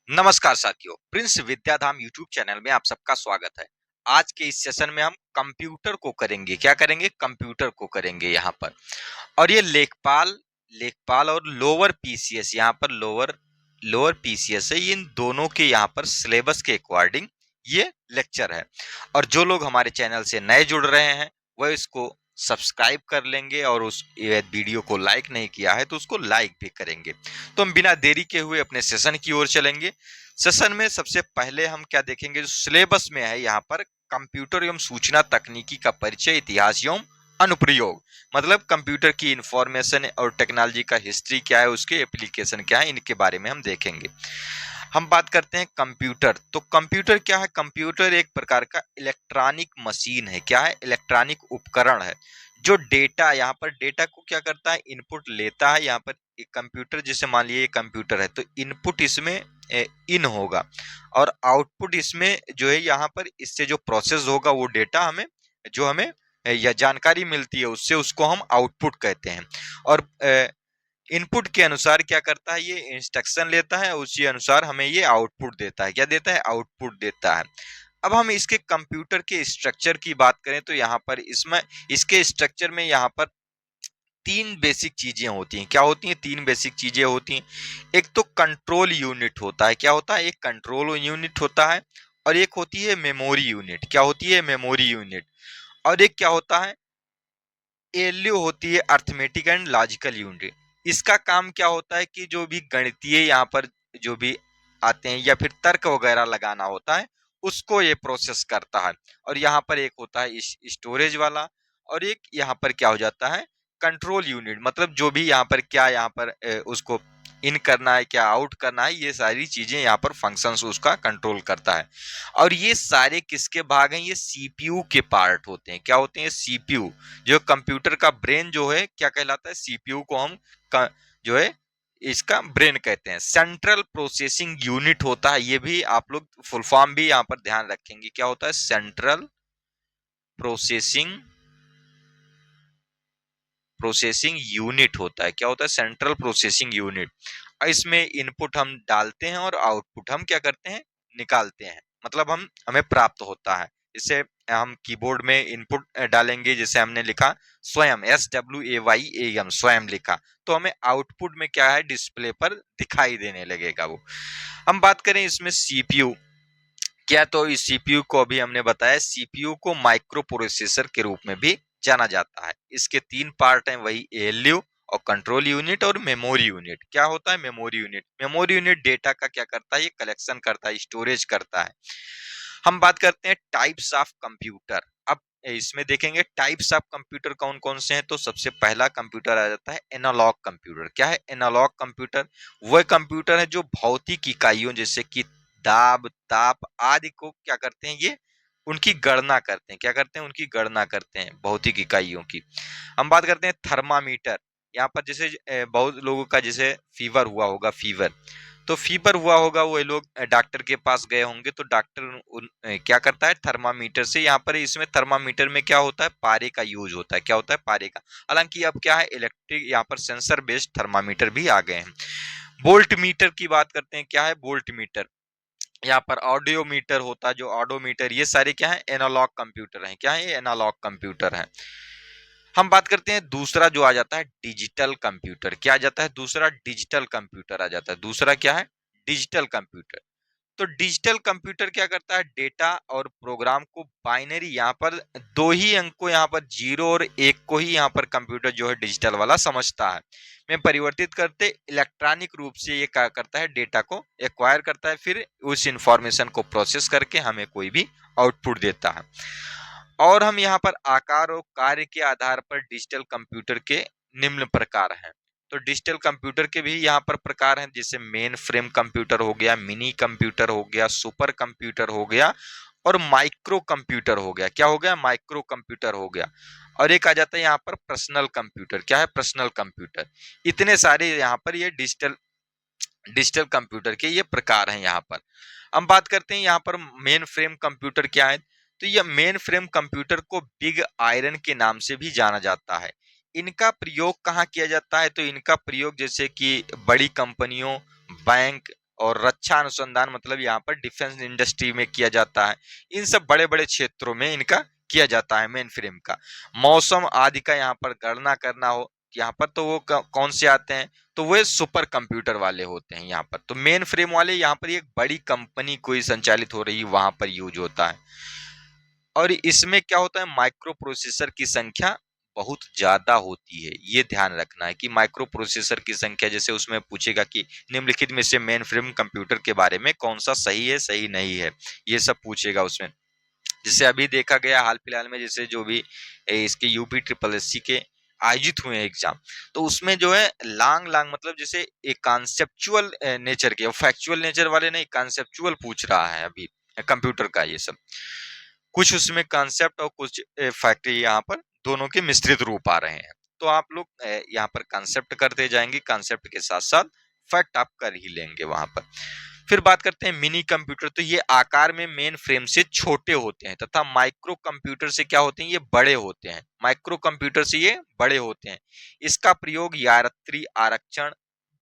नमस्कार साथियों, Prince Vidyadham YouTube channel में आप सबका स्वागत है। आज के इस सेशन में हम कंप्यूटर को करेंगे। क्या करेंगे? कंप्यूटर को करेंगे यहाँ पर। और ये लेखपाल लेखपाल और लोअर पीसीएस, यहाँ पर लोअर लोअर पीसीएस है। इन दोनों के यहाँ पर सिलेबस के अकॉर्डिंग ये लेक्चर है। और जो लोग हमारे चैनल से नए जुड़ रहे हैं वह इसको सब्सक्राइब कर लेंगे, और उस वीडियो को लाइक नहीं किया है तो उसको लाइक भी करेंगे। तो हम बिना देरी के हुए अपने सेशन की ओर चलेंगे। सेशन में सबसे पहले हम क्या देखेंगे? जो सिलेबस में है यहाँ पर, कंप्यूटर एवं सूचना तकनीकी का परिचय, इतिहास एवं अनुप्रयोग। मतलब कंप्यूटर की इंफॉर्मेशन और टेक्नोलॉजी का हिस्ट्री क्या है, उसके एप्लीकेशन क्या है, इनके बारे में हम देखेंगे। हम बात करते हैं कंप्यूटर। तो कंप्यूटर क्या है? कंप्यूटर एक प्रकार का इलेक्ट्रॉनिक मशीन है। क्या है? इलेक्ट्रॉनिक उपकरण है जो डेटा, यहाँ पर डेटा को क्या करता है? इनपुट लेता है। यहाँ पर एक कंप्यूटर, जैसे मान लीजिए कंप्यूटर है तो इनपुट इसमें इन होगा, और आउटपुट इसमें जो है यहाँ पर इससे जो प्रोसेस होगा वो डेटा हमें, जो हमें या जानकारी मिलती है उससे, उसको हम आउटपुट कहते हैं। और इनपुट के अनुसार क्या करता है? ये इंस्ट्रक्शन लेता है, उसी अनुसार हमें ये आउटपुट देता है। क्या देता है? आउटपुट देता है। अब हम इसके कंप्यूटर के स्ट्रक्चर की बात करें तो यहाँ पर इसमें, इसके स्ट्रक्चर में यहाँ पर तीन बेसिक चीजें होती हैं। क्या होती हैं? तीन बेसिक चीजें होती हैं। एक तो कंट्रोल यूनिट होता है। क्या होता है? एक कंट्रोल यूनिट होता है। और एक होती है मेमोरी यूनिट। क्या होती है? Memory unit. और एक क्या होता है? एलयू होती है, अर्थमेटिक एंड लॉजिकल यूनिट। इसका काम क्या होता है कि जो भी गणितीय यहाँ पर जो भी आते हैं या फिर तर्क वगैरह लगाना होता है उसको ये प्रोसेस करता है। और यहाँ पर एक होता है स्टोरेज वाला, और एक यहाँ पर क्या हो जाता है? Control unit. मतलब जो भी यहाँ पर क्या, यहाँ पर उसको इन करना है, क्या आउट करना है, ये सारी चीजें यहाँ पर फंक्शंस उसका कंट्रोल करता है। और ये सारे किसके भाग हैं? ये सीपीयू के पार्ट होते हैं। क्या होते हैं? सीपीयू। जो कंप्यूटर का ब्रेन जो है क्या कहलाता है? सीपीयू को हम जो है इसका ब्रेन कहते हैं। सेंट्रल प्रोसेसिंग यूनिट होता है। ये भी आप लोग फुल फॉर्म भी यहाँ पर ध्यान रखेंगे। क्या होता है? सेंट्रल प्रोसेसिंग प्रोसेसिंग यूनिट होता है। क्या होता है? Central processing unit. इसमें इनपुट हम डालते हैं और आउटपुट हम क्या करते हैं? निकालते हैं। मतलब हम, हमें प्राप्त होता है। इसे हम कीबोर्ड में इनपुट डालेंगे, जैसे हमने लिखा स्वयं, SWAYAM, स्वयं लिखा, तो हमें आउटपुट में क्या है? डिस्प्ले पर दिखाई देने लगेगा वो। हम बात करें इसमें सीपीयू क्या, तो इस सीपीयू को अभी हमने बताया, सीपीयू को माइक्रो प्रोसेसर के रूप में भी जाना जाता है। इसके तीन पार्ट हैं, वही एएलयू और कंट्रोल यूनिट और मेमोरी यूनिट। क्या होता है? Memory unit. Memory unit data का क्या करता है? ये कलेक्शन करता है, स्टोरेज करता है। हम बात करते हैं टाइप्स ऑफ कंप्यूटर। अब इसमें देखेंगे टाइप्स ऑफ कंप्यूटर कौन कौन से हैं। तो सबसे पहला कंप्यूटर आ जाता है एनालॉग कंप्यूटर। क्या है एनालॉग कंप्यूटर? वह कंप्यूटर है जो भौतिक इकाइयों जैसे कि दाब, ताप आदि को क्या करते हैं? ये उनकी गणना करते हैं। क्या करते हैं? उनकी गणना करते हैं, भौतिक इकाइयों की। हम बात करते हैं थर्मामीटर। यहाँ पर जैसे बहुत लोगों का जैसे फीवर हुआ होगा, फीवर, तो फीवर हुआ होगा, वो लोग डॉक्टर के पास गए होंगे, तो डॉक्टर क्या करता है? थर्मामीटर से, यहाँ पर इसमें थर्मामीटर में क्या होता है? पारे का यूज होता है। क्या होता है? पारे का। हालांकि अब क्या है? इलेक्ट्रिक, यहाँ पर सेंसर बेस्ड थर्मामीटर भी आ गए हैं। वोल्ट मीटर की बात करते हैं। क्या है? Volt meter. यहाँ पर ऑडियोमीटर होता है, जो ऑडोमीटर, ये सारे क्या है? एनालॉग कंप्यूटर हैं। क्या है? एनालॉग कंप्यूटर है। हम बात करते हैं दूसरा जो आ जाता है डिजिटल कंप्यूटर। क्या आ जाता है? दूसरा डिजिटल कंप्यूटर आ जाता है। दूसरा क्या है? Digital computer. तो डिजिटल कंप्यूटर क्या करता है? डेटा और प्रोग्राम को बाइनरी, यहाँ पर दो ही अंक को, यहाँ पर 0 और 1 को ही यहाँ पर कंप्यूटर जो है डिजिटल वाला समझता है, में परिवर्तित करते इलेक्ट्रॉनिक रूप से ये क्या करता है? डेटा को एक्वायर करता है, फिर उस इंफॉर्मेशन को प्रोसेस करके हमें कोई भी आउटपुट देता है। और हम यहाँ पर आकार और कार्य के आधार पर डिजिटल कंप्यूटर के निम्न प्रकार हैं। तो डिजिटल कंप्यूटर के भी यहाँ पर प्रकार हैं, जैसे मेन फ्रेम कंप्यूटर हो गया, मिनी कंप्यूटर हो गया, सुपर कंप्यूटर हो गया, और माइक्रो कंप्यूटर हो गया। क्या हो गया? माइक्रो कंप्यूटर हो गया। और एक आ जाता है यहाँ पर पर्सनल कंप्यूटर। क्या है? Personal computer. इतने सारे यहाँ पर ये डिजिटल डिजिटल कंप्यूटर के ये प्रकार हैं। यहाँ पर हम बात करते हैं यहाँ पर मेन फ्रेम कंप्यूटर क्या है। तो यह मेन फ्रेम कंप्यूटर को बिग आयरन के नाम से भी जाना जाता है। इनका प्रयोग कहाँ किया जाता है? तो इनका प्रयोग जैसे कि बड़ी कंपनियों, बैंक, और रक्षा अनुसंधान मतलब यहाँ पर डिफेंस इंडस्ट्री में किया जाता है। इन सब बड़े-बड़े क्षेत्रों में इनका किया जाता है मेन फ्रेम का। मौसम आदि का यहाँ पर गणना करना हो, यहाँ पर तो वो कौन से आते हैं, तो वो सुपर कंप्यूटर वाले होते हैं यहाँ पर। तो मेन फ्रेम वाले यहाँ पर एक बड़ी कंपनी कोई संचालित हो रही है वहां पर यूज होता है। और इसमें क्या होता है, माइक्रो प्रोसेसर की संख्या बहुत ज्यादा होती है। ये ध्यान रखना है कि माइक्रो प्रोसेसर की संख्या, जैसे उसमें पूछेगा कि निम्नलिखित में से मेन फ्रेम कंप्यूटर के बारे में कौन सा सही है सही नहीं है, ये सब पूछेगा उसमें। जैसे अभी देखा गया हाल फिलहाल में, जैसे जो भी इसके यूपी ट्रिपल एससी के आयोजित हुए एग्जाम, तो उसमें जो है लांग लांग मतलब जैसे एक कॉन्सेप्चुअल नेचर के, फैक्चुअल नेचर वाले नहीं, कॉन्सेप्चुअल पूछ रहा है अभी कंप्यूटर का ये सब। कुछ उसमें कॉन्सेप्ट और कुछ फैक्ट्री यहाँ पर दोनों के मिश्रित रूप आ रहे हैं। तो आप लोग यहाँ पर कॉन्सेप्ट करते जाएंगे, कॉन्सेप्ट के साथ साथ फैक्ट आप कर ही लेंगे वहां पर। फिर बात करते हैं मिनी कंप्यूटर। तो ये आकार में मेन फ्रेम से छोटे होते हैं तथा माइक्रो कंप्यूटर से क्या होते हैं, ये बड़े होते हैं। माइक्रो कंप्यूटर से ये बड़े होते हैं। इसका प्रयोग यात्री आरक्षण,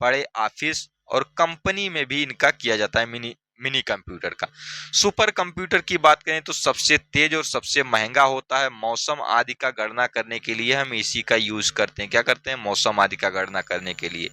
बड़े ऑफिस और कंपनी में भी इनका किया जाता है, मिनी मिनी कंप्यूटर का। सुपर कंप्यूटर की बात करें तो सबसे तेज और सबसे महंगा होता है। मौसम आदि का गणना करने के लिए हम इसी का यूज करते हैं। क्या करते हैं, मौसम आदि का गणना करने के लिए।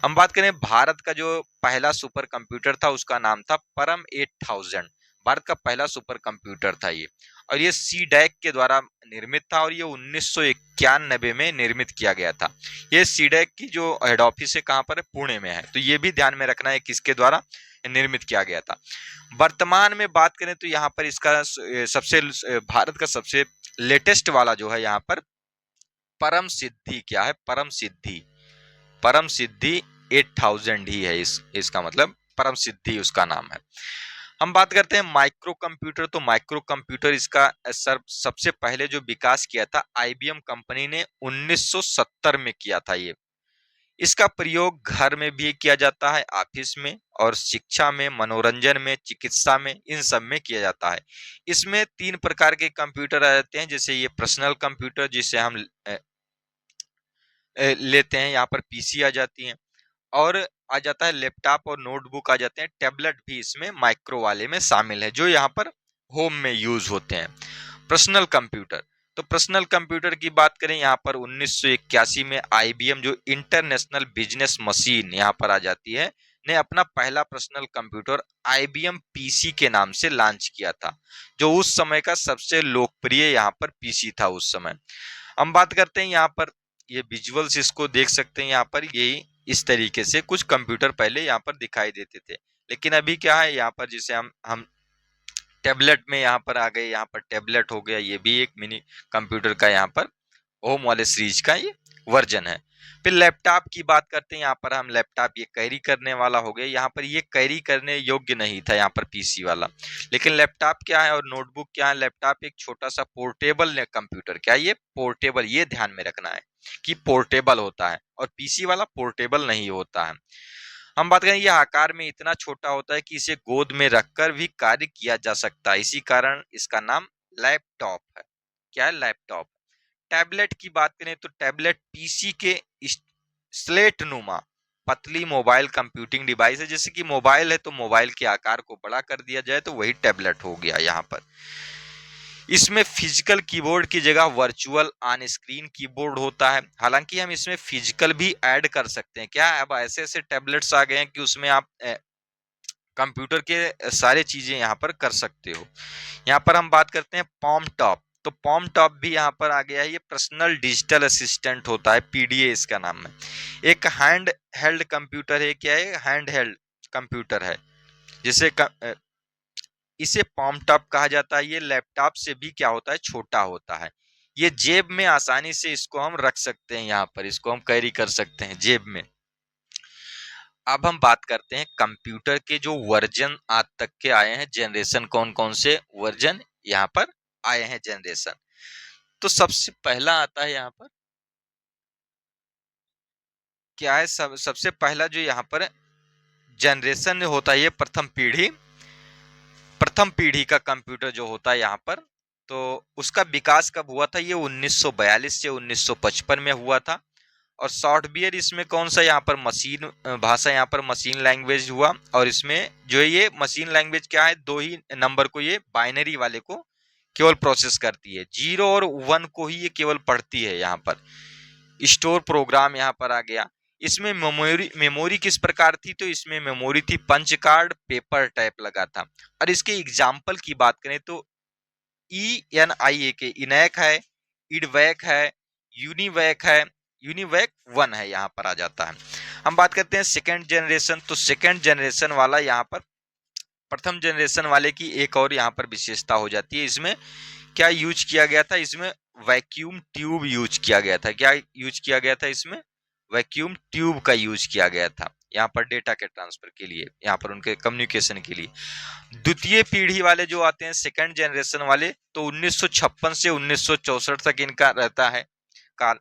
हम बात करें भारत का जो पहला सुपर कंप्यूटर था उसका नाम था परम 8000। भारत का पहला सुपर कंप्यूटर था ये, और ये सी डैक के द्वारा निर्मित था और ये 1991 में निर्मित किया गया था। ये सी डैक की जो हेड ऑफिस है कहाँ पर है, पुणे में है। तो ये भी ध्यान में रखना है किसके द्वारा निर्मित किया गया था। वर्तमान में बात करें तो यहाँ पर इसका सबसे भारत का सबसे लेटेस्ट वाला जो है यहाँ पर परम सिद्धि, क्या है, परम सिद्धि। परम सिद्धि 8000 ही है इसका मतलब परम सिद्धि उसका नाम है। हम बात करते हैं माइक्रो कंप्यूटर। तो माइक्रो कंप्यूटर इसका सबसे पहले जो विकास किया था आईबीएम कंपनी ने 1970 में किया था ये। इसका प्रयोग घर में भी किया जाता है, ऑफिस में और शिक्षा में, मनोरंजन में, चिकित्सा में, इन सब में किया जाता है। इसमें 3 प्रकार के कंप्यूटर आ जाते हैं। जैसे ये पर्सनल कंप्यूटर जिसे हम लेते हैं, यहाँ पर पीसी आ जाती है, और आ जाता है लैपटॉप और नोटबुक आ जाते हैं। टैबलेट भी इसमें माइक्रो वाले में शामिल है जो यहाँ पर होम में यूज होते हैं। Personal computer. तो पर्सनल कंप्यूटर की बात करें यहाँ पर 1981 में आईबीएम जो इंटरनेशनल बिजनेस मशीन यहाँ पर आ जाती है ने अपना पहला पर्सनल कंप्यूटर आईबीएम पीसी के नाम से लॉन्च किया था, जो उस समय का सबसे लोकप्रिय यहाँ पर पीसी था उस समय। हम बात करते हैं यहाँ पर, ये विजुअल्स इसको देख सकते हैं यहाँ पर, यही इस तरीके से कुछ कंप्यूटर पहले यहाँ पर दिखाई देते थे। लेकिन अभी क्या है यहाँ पर, जिसे हम टैबलेट में यहाँ पर आ गए, यहाँ पर टैबलेट हो गया, ये भी एक मिनी कंप्यूटर का यहाँ पर होम वाले सीरीज का ये वर्जन है। फिर लैपटॉप की बात करते हैं, यहाँ पर हम लैपटॉप ये कैरी करने वाला हो गया। यहाँ पर ये कैरी करने योग्य नहीं था यहाँ पर पीसी वाला। लेकिन लैपटॉप क्या है और नोटबुक क्या है, लैपटॉप एक छोटा सा पोर्टेबल कंप्यूटर, क्या ये पोर्टेबल, ये ध्यान में रखना है कि पोर्टेबल होता है और पीसी वाला पोर्टेबल नहीं होता है। हम बात करें, यह आकार में इतना छोटा होता है कि इसे गोद में रखकर भी कार्य किया जा सकता है, इसी कारण इसका नाम लैपटॉप है। क्या है, लैपटॉप। टैबलेट की बात करें तो टैबलेट पीसी के स्लेट नुमा पतली मोबाइल कंप्यूटिंग डिवाइस है। जैसे कि मोबाइल है तो मोबाइल के आकार को बड़ा कर दिया जाए तो वही टैबलेट हो गया यहाँ पर। इसमें फिजिकल कीबोर्ड की जगह वर्चुअल ऑन स्क्रीन कीबोर्ड होता है। हालांकि हम इसमें फिजिकल भी ऐड कर सकते हैं। क्या, अब ऐसे ऐसे टैबलेट्स आ गए हैं कि उसमें आप कंप्यूटर के सारे चीजें यहाँ पर कर सकते हो। यहाँ पर हम बात करते हैं पॉम टॉप। तो पॉम टॉप भी यहाँ पर आ गया है। ये पर्सनल डिजिटल असिस्टेंट होता है, पीडीए इसका नाम है। एक हैंड हेल्ड कंप्यूटर है। क्या है, हैंड हेल्ड कंप्यूटर है, जिसे इसे पॉम टॉप कहा जाता है। ये लैपटॉप से भी क्या होता है, छोटा होता है। ये जेब में आसानी से इसको हम रख सकते हैं, यहाँ पर इसको हम कैरी कर सकते हैं जेब में। अब हम बात करते हैं कंप्यूटर के जो वर्जन आज तक के आए हैं, जनरेशन कौन कौन से वर्जन यहाँ पर आए हैं जनरेशन। तो सबसे पहला आता है यहाँ पर, क्या है, सबसे पहला जो यहाँ पर जनरेशन होता है, ये प्रथम पीढ़ी का कंप्यूटर जो होता है यहाँ पर, तो उसका विकास कब हुआ था, ये 1942 से 1955 में हुआ था। और सॉफ्टवेयर इसमें कौन सा यहाँ पर मशीन भाषा, यहाँ पर मशीन लैंग्वेज हुआ। और इसमें जो है ये मशीन लैंग्वेज क्या है, 2 ही नंबर को ये बाइनरी वाले को केवल प्रोसेस करती है, 0 और 1 को ही ये केवल पढ़ती है। यहाँ पर स्टोर प्रोग्राम यहाँ पर आ गया। इसमें मेमोरी किस प्रकार थी, तो इसमें मेमोरी थी पंच कार्ड पेपर टाइप लगा था। और इसके एग्जाम्पल की बात करें तो ENIAK इनैक है, इडवैक है, यूनिवैक है, यूनिवैक 1 है, यहाँ पर आ जाता है। हम बात करते हैं सेकेंड जनरेशन, तो सेकेंड जनरेशन वाला यहाँ पर प्रथम जनरेशन वाले की एक और यहाँ पर विशेषता हो जाती है। इसमें क्या यूज किया गया था, इसमें वैक्यूम ट्यूब यूज किया गया था। क्या यूज किया गया था, इसमें वैक्यूम ट्यूब का यूज किया गया था यहाँ पर डेटा के ट्रांसफर के लिए, यहाँ पर उनके कम्युनिकेशन के लिए। द्वितीय पीढ़ी वाले जो आते हैं सेकंड जनरेशन वाले, तो 1956 से 1964 तक इनका रहता है काल।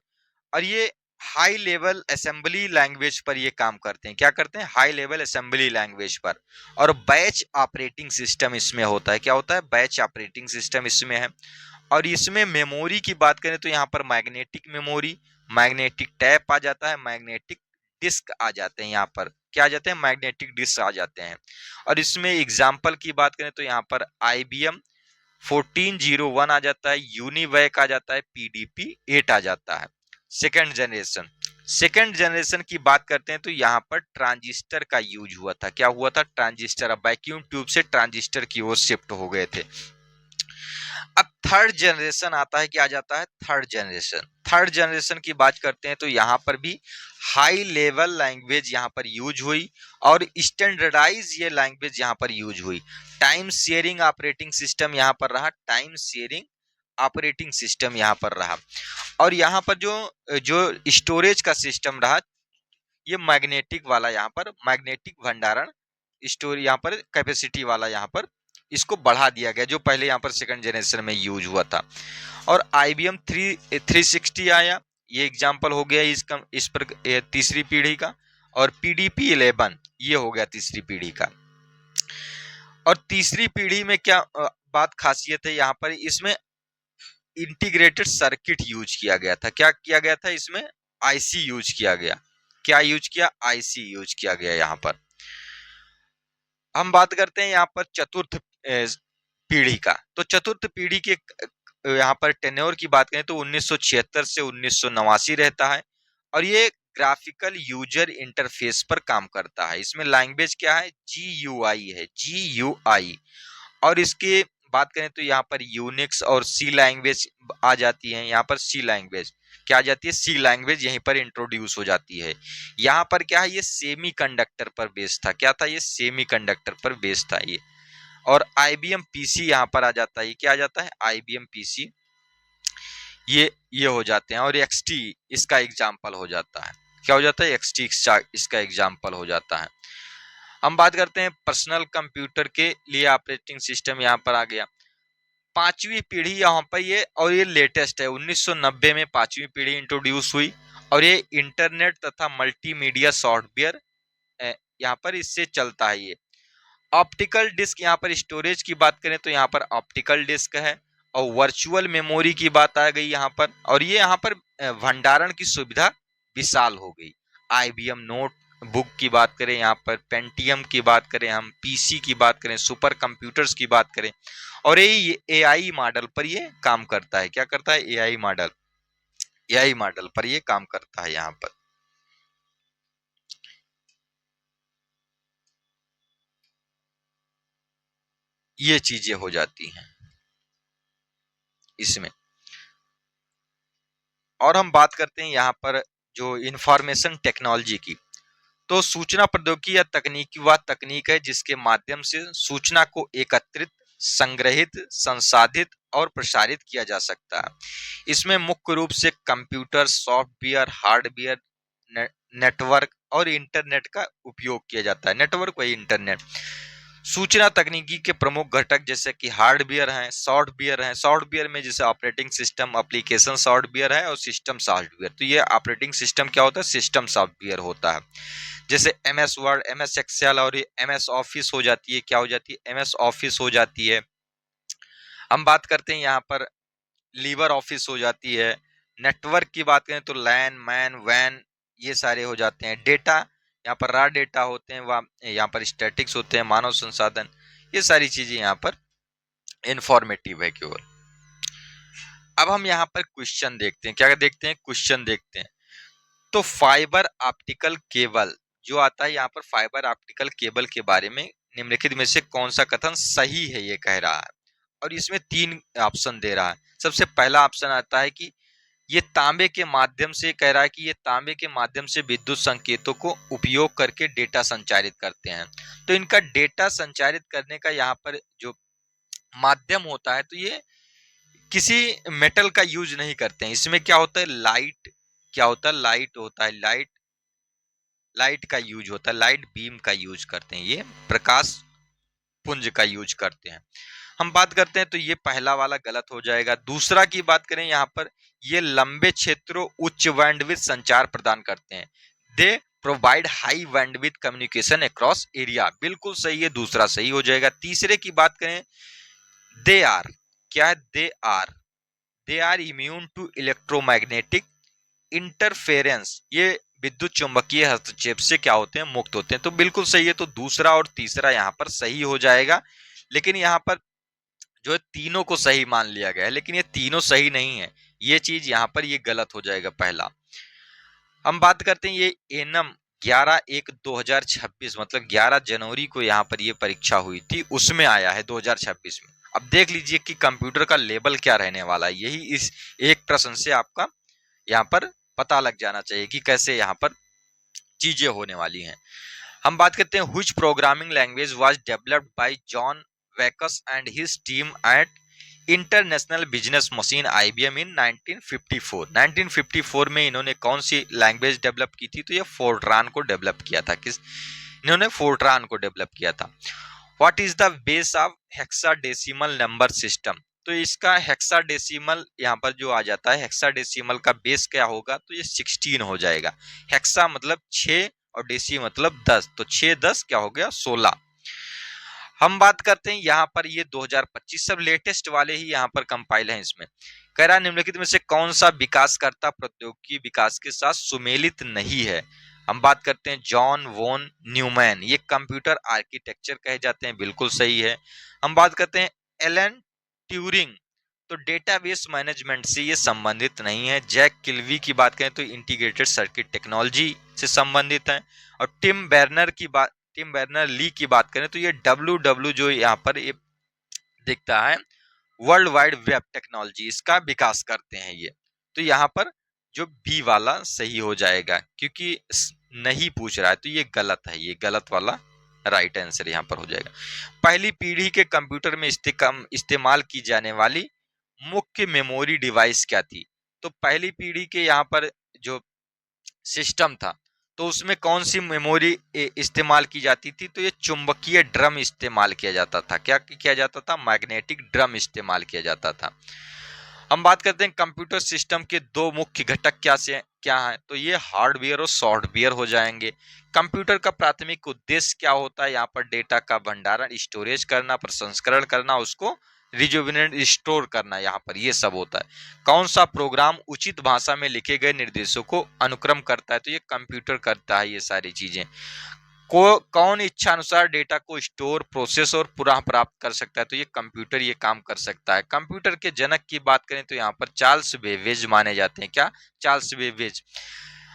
और ये हाई लेवल असेंबली लैंग्वेज पर ये काम करते हैं। क्या करते हैं, हाई लेवल असेंबली लैंग्वेज पर। और बैच ऑपरेटिंग सिस्टम इसमें होता है। क्या होता है, बैच ऑपरेटिंग सिस्टम इसमें है। और इसमें मेमोरी की बात करें तो यहाँ पर मैग्नेटिक मेमोरी, मैग्नेटिक टैप आ जाता है, मैग्नेटिक डिस्क आ जाते हैं। यहाँ पर क्या आ जाते हैं, मैग्नेटिक डिस्क आ जाते हैं। और इसमें एग्जाम्पल की बात करें तो यहाँ पर IBM 1401 आ जाता है, यूनिवैक आ जाता है, PDP 8 आ जाता है। सेकेंड जनरेशन, सेकेंड जनरेशन की बात करते हैं तो यहाँ पर ट्रांजिस्टर का यूज हुआ था। क्या हुआ था, ट्रांजिस्टर। अब वैक्यूम ट्यूब से ट्रांजिस्टर की ओर शिफ्ट हो गए थे। अब थर्ड जनरेशन आता है, क्या आ जाता है, थर्ड जनरेशन। थर्ड जनरेशन की बात करते हैं तो यहाँ पर भी हाई लेवल लैंग्वेज यहाँ पर यूज हुई और स्टैंडर्डाइज ये लैंग्वेज यहाँ पर यूज हुई। टाइम शेयरिंग ऑपरेटिंग सिस्टम यहाँ पर रहा, टाइम शेयरिंग ऑपरेटिंग सिस्टम यहाँ पर रहा। और यहाँ पर जो जो स्टोरेज का सिस्टम रहा, ये मैग्नेटिक वाला, यहाँ पर मैग्नेटिक भंडारण स्टोर, यहाँ पर कैपेसिटी वाला, यहाँ पर इसको बढ़ा दिया गया, जो पहले यहाँ पर सेकंड जनरेशन में यूज हुआ था। और IBM 360 आया, ये एग्जांपल हो गया इस पर तीसरी पीढ़ी का। और PDP 11 ये हो गया तीसरी पीढ़ी का। और तीसरी पीढ़ी में क्या बात खासियत है, यहाँ पर इसमें इंटीग्रेटेड सर्किट यूज किया गया था। क्या किया गया था, इसमें IC यूज किया गया। क्या यूज किया, IC यूज किया गया। यहाँ पर हम बात करते हैं यहाँ पर चतुर्थ पीढ़ी का। तो चतुर्थ पीढ़ी के यहाँ पर टेन्योर की बात करें तो 1976 से 1989 रहता है। और ये ग्राफिकल यूजर इंटरफेस पर काम करता है। इसमें लैंग्वेज क्या है, GUI है, GUI। और इसके बात करें तो यहाँ पर यूनिक्स और सी लैंग्वेज आ जाती है। यहाँ पर सी लैंग्वेज क्या आ जाती है, सी लैंग्वेज यहीं पर इंट्रोड्यूस हो जाती है। यहाँ पर क्या है, ये सेमी कंडक्टर पर बेस्ड था। क्या था, ये सेमी कंडक्टर पर बेस्ड था ये। और IBM PC यहाँ पर आ जाता है। ये क्या आ जाता है, IBM PC ये हो जाते हैं। और XT इसका एग्जाम्पल हो जाता है। क्या हो जाता है, XT इसका एग्जाम्पल हो जाता है। हम बात करते हैं पर्सनल कंप्यूटर के लिए ऑपरेटिंग सिस्टम यहाँ पर आ गया। पांचवी पीढ़ी यहाँ पर ये, और ये लेटेस्ट है, 1990 में पांचवी पीढ़ी इंट्रोड्यूस हुई। और ये इंटरनेट तथा मल्टीमीडिया सॉफ्टवेयर यहाँ पर इससे चलता है। ये ऑप्टिकल डिस्क, यहाँ पर स्टोरेज की बात करें तो यहाँ पर ऑप्टिकल डिस्क है। और वर्चुअल मेमोरी की बात आ गई यहाँ पर। और ये यहाँ पर भंडारण की सुविधा विशाल हो गई। IBM नोट बुक की बात करें, यहाँ पर पेंटियम की बात करें, हम PC की बात करें, सुपर कंप्यूटर्स की बात करें। और ये AI मॉडल पर ये काम करता है। क्या करता है, AI मॉडल पर ये काम करता है। यहाँ पर ये चीजें हो जाती हैं इसमें। और हम बात करते हैं यहाँ पर जो इंफॉर्मेशन टेक्नोलॉजी की। तो सूचना प्रौद्योगिकी या तकनीकी वह तकनीक है जिसके माध्यम से सूचना को एकत्रित, संग्रहित, संसाधित और प्रसारित किया जा सकता है। इसमें मुख्य रूप से कंप्यूटर, सॉफ्टवेयर, हार्डवेयर, नेटवर्क और इंटरनेट का उपयोग किया जाता है। नेटवर्क व इंटरनेट सूचना तकनीकी के प्रमुख घटक जैसे कि हार्डवेयर हैं, सॉफ्टवेयर हैं। सॉफ्टवेयर में जैसे ऑपरेटिंग सिस्टम, एप्लीकेशन सॉफ्टवेयर है और सिस्टम सॉफ्टवेयर। तो ये ऑपरेटिंग सिस्टम क्या होता है, सिस्टम सॉफ्टवेयर होता है। जैसे MS वर्ड, MS एक्सेल और MS ऑफिस हो जाती है। क्या हो जाती है, MS ऑफिस हो जाती है। हम बात करते हैं यहाँ पर लीवर ऑफिस हो जाती है। नेटवर्क की बात करें तो लैन, मैन, वैन ये सारे हो जाते हैं। डेटा, यहाँ पर रॉ डेटा होते हैं, वहाँ यहाँ पर स्टैटिक्स होते हैं, मानव संसाधन, ये सारी चीजें यहाँ पर इंफॉर्मेटिव है केवल। अब हम यहाँ पर क्वेश्चन देखते हैं, क्या देखते हैं, क्वेश्चन देखते हैं। तो फाइबर ऑप्टिकल केबल जो आता है यहाँ पर, फाइबर ऑप्टिकल केबल के बारे में निम्नलिखित में से कौन सा कथन सही है, ये कह रहा है। और इसमें 3 ऑप्शन दे रहा है। सबसे पहला ऑप्शन आता है कि ये तांबे के माध्यम से, कह रहा है कि ये तांबे के माध्यम से विद्युत संकेतों को उपयोग करके डेटा संचारित करते हैं। तो इनका डेटा संचारित करने का यहाँ पर जो माध्यम होता है, तो ये किसी मेटल का यूज नहीं करते हैं। इसमें क्या होता है, लाइट, क्या होता है, लाइट होता है, लाइट का यूज होता है, लाइट बीम का यूज करते हैं, ये प्रकाश पुंज का यूज करते हैं। हम बात करते हैं तो ये पहला वाला गलत हो जाएगा। दूसरा की बात करें यहाँ पर, ये लंबे क्षेत्रों उच्च बैंडविड्थ संचार प्रदान करते हैं। They provide high bandwidth communication across area, बिल्कुल सही है, दूसरा सही हो जाएगा। तीसरे की बात करें, दे आर, क्या है, they are immune to electromagnetic interference, ये विद्युत चुंबकीय हस्तक्षेप से क्या होते हैं, मुक्त होते हैं। तो बिल्कुल सही है, तो दूसरा और तीसरा यहाँ पर सही हो जाएगा। लेकिन यहाँ पर जो है तीनों को सही मान लिया गया है, लेकिन ये तीनों सही नहीं है, ये चीज यहाँ पर ये गलत हो जाएगा पहला। हम बात करते हैं, ये एनम 11/1/2026 मतलब 11 जनवरी को यहाँ पर ये परीक्षा हुई थी, उसमें आया है 2026 में। अब देख लीजिए कि कंप्यूटर का लेवल क्या रहने वाला है, यही इस एक प्रश्न से आपका यहाँ पर पता लग जाना चाहिए कि कैसे यहाँ पर चीजें होने वाली हैं। हम बात करते हैं, which programming language was developed by John Backus and his team at International Business Machine IBM in 1954। 1954 में इन्होंने कौन सी लैंग्वेज डेवलप की थी, तो ये फोर्ट्रान को डेवलप किया था। इन्होंने फोर्ट्रान को डेवलप किया था। What is the base of hexadecimal number system, तो इसका हेक्साडेसिमल यहाँ पर जो आ जाता है, हेक्साडेसिमल का बेस क्या होगा, तो ये 16 हो जाएगा। हेक्सा मतलब 6 और डेसी मतलब 10, तो 6 10 क्या हो गया, 16। हम बात करते हैं यहाँ पर, ये 2025 सब लेटेस्ट वाले ही यहाँ पर कंपाइल हैं। इसमें कह रहा है, निम्नलिखित में से कौन सा विकासकर्ता प्रौद्योगिकी विकास के साथ सुमेलित नहीं है। हम बात करते हैं जॉन वॉन न्यूमैन, ये कंप्यूटर आर्किटेक्चर कहे जाते हैं, बिल्कुल सही है। हम बात करते हैं एलन ट्यूरिंग, तो डेटाबेस मैनेजमेंट से ये संबंधित नहीं है। जैक किल्वी की बात करें तो इंटीग्रेटेड सर्किट टेक्नोलॉजी से संबंधित है। और टिम बर्नर ली की बात करें तो ये डब्ल्यू जो यहाँ पर ये दिखता है, वर्ल्ड वाइड वेब टेक्नोलॉजी, इसका विकास करते हैं ये। तो यहाँ पर जो बी वाला सही हो जाएगा, क्योंकि नहीं पूछ रहा है, तो ये गलत है, ये गलत वाला राइट आंसर यहाँ पर हो जाएगा। पहली पीढ़ी के कंप्यूटर में इस्तेमाल की जाने वाली मुख्य मेमोरी डिवाइस क्या थी, तो पहली पीढ़ी के यहाँ पर जो सिस्टम था, तो उसमें कौन सी मेमोरी इस्तेमाल की जाती थी, तो ये चुंबकीय ड्रम इस्तेमाल किया जाता था। क्या किया जाता था, मैग्नेटिक ड्रम इस्तेमाल किया जाता था। हम बात करते हैं कंप्यूटर सिस्टम के दो मुख्य घटक क्या है, तो ये हार्डवेयर और सॉफ्टवेयर हो जाएंगे। कंप्यूटर का प्राथमिक उद्देश्य क्या होता है, यहाँ पर डेटा का भंडारण, स्टोरेज करना, प्रसंस्करण करना, उसको रिजुविनेट स्टोर करना, यहाँ पर ये सब होता है। कौन सा प्रोग्राम उचित भाषा में लिखे गए निर्देशों को अनुक्रम करता है, तो ये कंप्यूटर करता है ये सारी चीजें। कौन इच्छा अनुसार डेटा को स्टोर, प्रोसेस और पुनः प्राप्त कर सकता है, तो ये कंप्यूटर ये काम कर सकता है। कंप्यूटर के जनक की बात करें तो यहाँ पर चार्ल्स बेबेज माने जाते हैं। क्या, चार्ल्स बेबेज।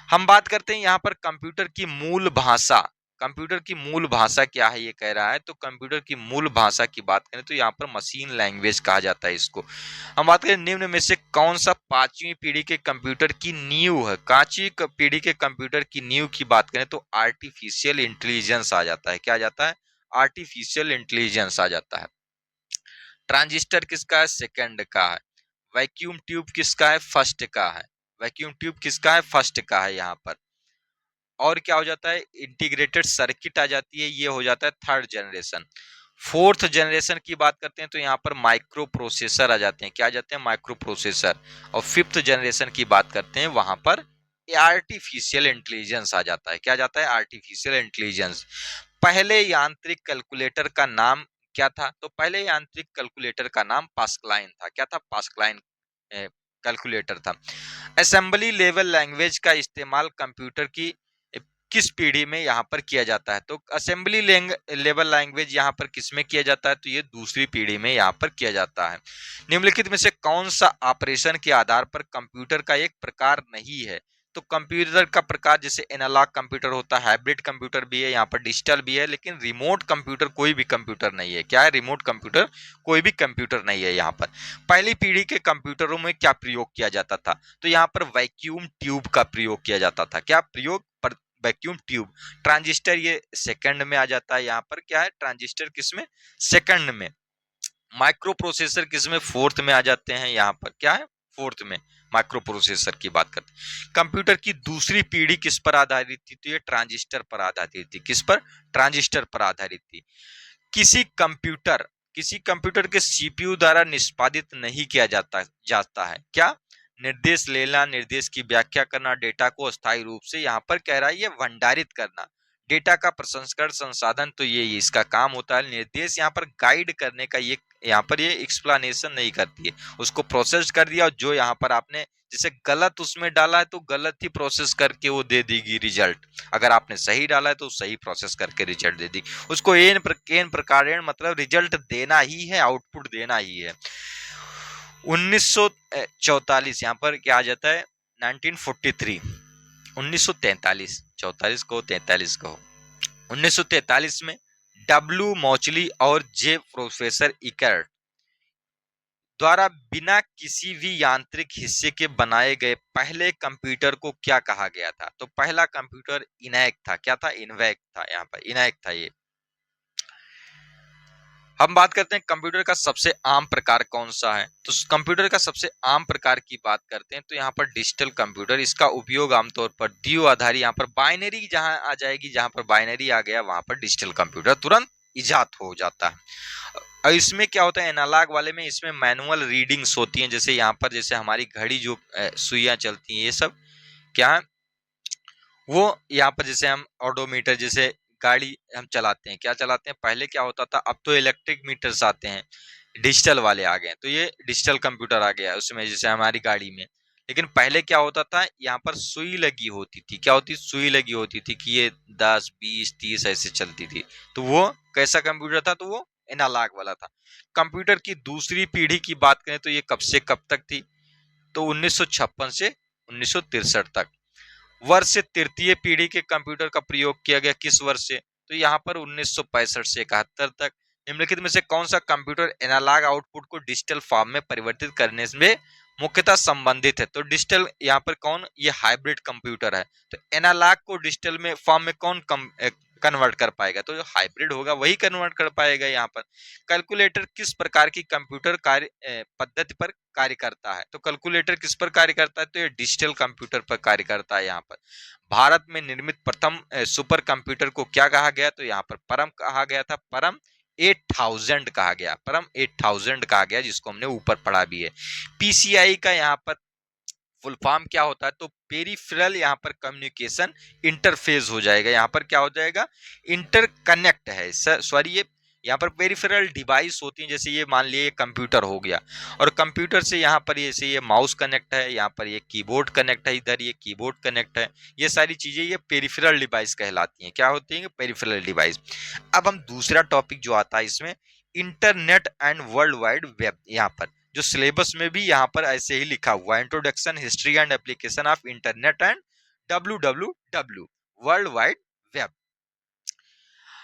हम बात करते हैं यहाँ पर कंप्यूटर की मूल भाषा, कंप्यूटर की मूल भाषा क्या है ये कह रहा है, तो कंप्यूटर की मूल भाषा की बात करें तो यहाँ पर मशीन लैंग्वेज कहा जाता है इसको। हम बात करें निम्न में से कौन सा पांचवी पीढ़ी के कंप्यूटर की नींव है, पांचवी पीढ़ी के कंप्यूटर की नींव की बात करें तो आर्टिफिशियल इंटेलिजेंस आ जाता है। क्या आ जाता है, आर्टिफिशियल इंटेलिजेंस आ जाता है। ट्रांजिस्टर किसका है, सेकंड का है। वैक्यूम ट्यूब किसका है, फर्स्ट का है। वैक्यूम ट्यूब किसका है, फर्स्ट का है यहाँ पर। और क्या हो जाता है, इंटीग्रेटेड सर्किट आ जाती है, ये हो जाता है थर्ड जनरेशन। फोर्थ जनरेशन की बात करते हैं तो यहाँ पर माइक्रो प्रोसेसर आ जाते हैं। क्या आ जाते हैं, माइक्रो प्रोसेसर। और फिफ्थ जनरेशन की बात करते हैं, वहां पर आर्टिफिशियल इंटेलिजेंस आ जाता है। क्या आ जाता है, आर्टिफिशियल इंटेलिजेंस। पहले यांत्रिक कैलकुलेटर का नाम क्या था, तो पहले यांत्रिक कैलकुलेटर का नाम पास्कलाइन था। क्या था, पास्कलाइन कैलकुलेटर था। असेंबली लेवल लैंग्वेज का इस्तेमाल कंप्यूटर की किस पीढ़ी में यहाँ पर किया जाता है? तो असेंबली लेवल लैंग्वेज यहाँ पर किस में किया जाता है? तो ये दूसरी पीढ़ी में यहाँ पर किया जाता है। निम्नलिखित में से कौन सा ऑपरेशन के आधार पर कंप्यूटर का एक प्रकार नहीं है? तो कंप्यूटर का प्रकार जैसे एनालॉग कंप्यूटर होता है, हाइब्रिड कंप्यूटर भी है, यहाँ पर डिजिटल भी है, लेकिन रिमोट कंप्यूटर कोई भी कंप्यूटर नहीं है। क्या है? रिमोट कंप्यूटर कोई भी कंप्यूटर नहीं है यहाँ पर। पहली पीढ़ी के कंप्यूटरों में क्या प्रयोग किया जाता था? तो यहाँ पर वैक्यूम ट्यूब का प्रयोग किया जाता था। क्या प्रयोग? Vacuum tube. ट्रांजिस्टर ये सेकंड में आ जाता है। यहाँ पर क्या है? ट्रांजिस्टर किसमें? सेकंड में। माइक्रो प्रोसेसर किसमें? फोर्थ में आ जाते हैं। यहाँ पर क्या है? फोर्थ में माइक्रो प्रोसेसर की बात करते हैं। कंप्यूटर की दूसरी पीढ़ी किस पर आधारित थी? तो ये ट्रांजिस्टर पर आधारित थी। किस पर? ट्रांजिस्टर पर आधारित थी। किसी कंप्यूटर किसी कंप्यूटर के सीपीयू द्वारा निष्पादित नहीं किया जाता है। क्या? निर्देश लेना, निर्देश की व्याख्या करना, डेटा को अस्थायी रूप से यहाँ पर कह रहा है ये भंडारित करना, डेटा का प्रसंस्करण संसाधन, तो ये इसका काम होता है। निर्देश यहाँ पर गाइड करने का, ये यहाँ पर ये एक्सप्लेनेशन नहीं करती है, उसको प्रोसेस कर दिया और जो यहाँ पर आपने जैसे गलत उसमें डाला है तो गलत ही प्रोसेस करके वो दे देगी रिजल्ट। अगर आपने सही डाला है तो सही प्रोसेस करके रिजल्ट दे दी। उसको एन प्रकार मतलब रिजल्ट देना ही है, आउटपुट देना ही है। 1944 यहाँ पर क्या आ जाता है? 1943, 1943, 44 को 43 को 1943 में डब्ल्यू मॉचली और जे प्रोफेसर इकर्ट द्वारा बिना किसी भी यांत्रिक हिस्से के बनाए गए पहले कंप्यूटर को क्या कहा गया था? तो पहला कंप्यूटर इनैक था। क्या था? इनवैक था। यहाँ पर इनैक था ये। हम बात करते हैं कंप्यूटर का सबसे आम प्रकार कौन सा है? तो कंप्यूटर का सबसे आम प्रकार की बात करते हैं तो यहाँ पर डिजिटल कंप्यूटर। इसका उपयोग आमतौर पर द्विआधारी, यहाँ पर बाइनरी जहां आ जाएगी, जहां पर बाइनरी आ गया वहां पर डिजिटल कंप्यूटर तुरंत इजाद हो जाता है। और इसमें क्या होता है? एनालॉग वाले में इसमें मैनुअल रीडिंग्स होती हैं, जैसे यहाँ पर जैसे हमारी घड़ी जो सुइयां चलती हैं, ये सब क्या है? वो यहाँ पर जैसे हम ऑडोमीटर, जैसे गाड़ी हम चलाते हैं, क्या चलाते हैं? पहले क्या होता था? अब तो इलेक्ट्रिक मीटर्स आते हैं, डिजिटल वाले आ गए हैं, तो ये डिजिटल कंप्यूटर आ गया है उसमें, जैसे हमारी गाड़ी में। लेकिन पहले क्या होता था? यहाँ पर सुई लगी होती थी। क्या होती? सुई लगी होती थी कि ये 10 20 30 ऐसे चलती थी। तो वो कैसा कंप्यूटर था? तो वो एनालॉग वाला था। कंप्यूटर की दूसरी पीढ़ी की बात करें तो ये कब से कब तक थी? तो 1956 से 1963 तक। वर्ष से तृतीय पीढ़ी के कंप्यूटर का प्रयोग किया गया किस वर्ष से? तो यहाँ पर 1965 से 71 तक। निम्नलिखित में से कौन सा कंप्यूटर एनालॉग आउटपुट को डिजिटल फॉर्म में परिवर्तित करने में मुख्यतः संबंधित है? तो डिजिटल यहाँ पर कौन? ये हाइब्रिड कंप्यूटर है। तो एनालॉग को डिजिटल में फॉर्म में कौन कन्वर्ट कर पाएगा? तो जो हाइब्रिड होगा वही कन्वर्ट कर पाएगा। यहाँ पर कैलकुलेटर किस प्रकार की कंप्यूटर कार्य पद्धति पर कार्य करता है? तो कैलकुलेटर किस पर कार्य करता है? तो ये डिजिटल कंप्यूटर पर कार्य करता है। यहाँ पर भारत में निर्मित प्रथम सुपर कंप्यूटर को क्या कहा गया? तो यहाँ पर परम कहा गया था। परम 8000 कहा गया, परम 8000 कहा गया, जिसको हमने ऊपर पढ़ा भी है। पीसीआई का यहाँ पर फुल फॉर्म क्या होता है? तो पेरिफेरल यहाँ पर कम्युनिकेशन इंटरफेस हो जाएगा। यहाँ पर क्या हो जाएगा? इंटरकनेक्ट है, सॉरी, ये यहाँ पर पेरिफेरल डिवाइस होती है, जैसे ये मान लिए कंप्यूटर हो गया, और कंप्यूटर से यहाँ पर जैसे ये माउस कनेक्ट है, यहाँ पर ये कीबोर्ड कनेक्ट है, इधर ये कीबोर्ड कनेक्ट है, ये सारी चीजें ये पेरिफेरल डिवाइस कहलाती हैं। क्या होती हैं? Peripheral device. अब हम दूसरा टॉपिक जो आता है इसमें, internet and world wide web. यहाँ पर जो सिलेबस में भी यहाँ पर ऐसे ही लिखा हुआ है, introduction, history and application of internet and WWW, world wide web.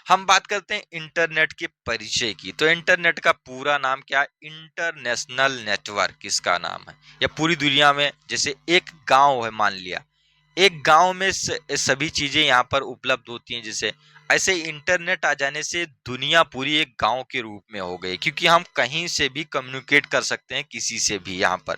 हम बात करते हैं इंटरनेट के परिचय की। तो इंटरनेट का पूरा नाम क्या है? इंटरनेशनल नेटवर्क इसका नाम है। या पूरी दुनिया में जैसे एक गांव है, मान लिया एक गांव में सभी चीजें यहाँ पर उपलब्ध होती हैं, जैसे ऐसे इंटरनेट आ जाने से दुनिया पूरी एक गांव के रूप में हो गई, क्योंकि हम कहीं से भी कम्युनिकेट कर सकते हैं किसी से भी। यहाँ पर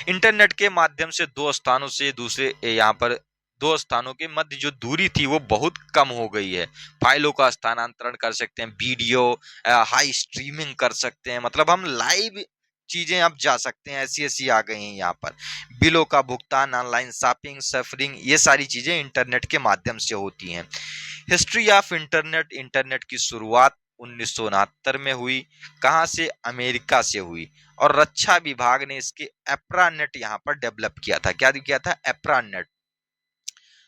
इंटरनेट के माध्यम से दो स्थानों से दूसरे, यहाँ पर दो स्थानों के मध्य जो दूरी थी वो बहुत कम हो गई है। फाइलों का स्थानांतरण कर सकते हैं, वीडियो हाई स्ट्रीमिंग कर सकते हैं, मतलब हम लाइव चीजें अब जा सकते हैं, ऐसी ऐसी आ गई हैं। यहाँ पर बिलों का भुगतान, ऑनलाइन शॉपिंग, सफरिंग, ये सारी चीजें इंटरनेट के माध्यम से होती हैं। हिस्ट्री ऑफ इंटरनेट, इंटरनेट की शुरुआत 1969 में हुई। कहाँ से? अमेरिका से हुई। और रक्षा विभाग ने इसके एप्रानेट यहाँ पर डेवलप किया था। क्या किया था? एप्रानेट।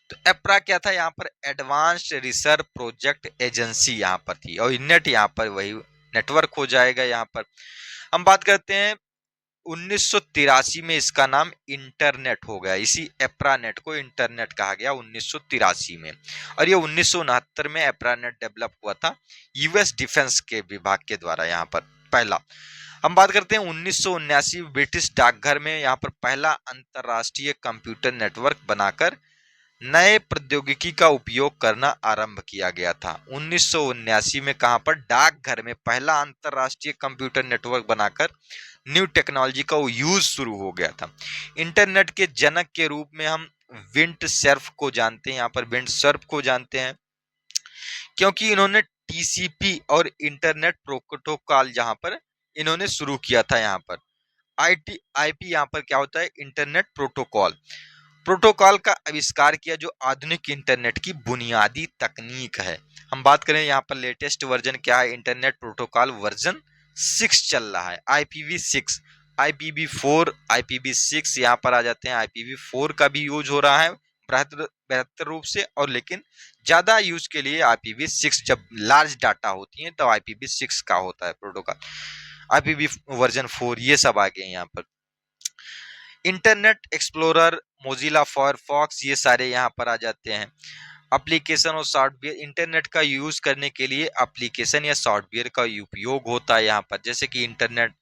तो एप्रा क्या था? यहाँ पर एडवांस्ड रिसर्च प्रोजेक्ट एजेंसी यहाँ पर थी, और नेट यहाँ पर वही नेटवर्क हो जाएगा। यहाँ पर हम बात करते हैं 1983 में इसका नाम इंटरनेट हो गया। इसी एप्रानेट को इंटरनेट कहा गया 1983 में। और ये 1969 में एप्रानेट डेवलप हुआ था यूएस डिफेंस के विभाग के द्वारा। यहाँ पर पहला हम बात करते हैं 1979 ब्रिटिश डाकघर में यहाँ पर पहला अंतरराष्ट्रीय कंप्यूटर नेटवर्क बनाकर नए प्रौद्योगिकी का उपयोग करना आरंभ किया गया था। 1979 में कहां पर? डाकघर में पहला अंतरराष्ट्रीय कंप्यूटर नेटवर्क बनाकर न्यू टेक्नोलॉजी का यूज शुरू हो गया था। इंटरनेट के जनक के रूप में हम विंड सर्फ को जानते हैं। यहाँ पर विंड सर्फ को जानते हैं क्योंकि इन्होंने टीसीपी और इंटरनेट प्रोटोकॉल जहां पर इन्होंने शुरू किया था। यहाँ पर आईपी यहाँ पर क्या होता है? Internet protocol. प्रोटोकॉल का आविष्कार किया जो आधुनिक इंटरनेट की बुनियादी तकनीक है। हम बात करें यहाँ पर लेटेस्ट वर्जन क्या है? इंटरनेट प्रोटोकॉल वर्जन 6 चल रहा है। IPv6, IPv4, IPv6 यहाँ पर आ जाते हैं। IPv4 का भी यूज हो रहा है बेहतर रूप से, और लेकिन ज्यादा यूज के लिए IPv6, जब लार्ज डाटा होती है तो IPv6 का होता है प्रोटोकॉल। IPv वर्जन 4 ये सब आ गए यहाँ पर। इंटरनेट एक्सप्लोरर, मोजिला फायरफॉक्स, ये सारे यहाँ पर आ जाते हैं। एप्लीकेशन और सॉफ्टवेयर, इंटरनेट का यूज करने के लिए एप्लीकेशन या सॉफ्टवेयर का उपयोग होता है यहाँ पर। जैसे कि इंटरनेट,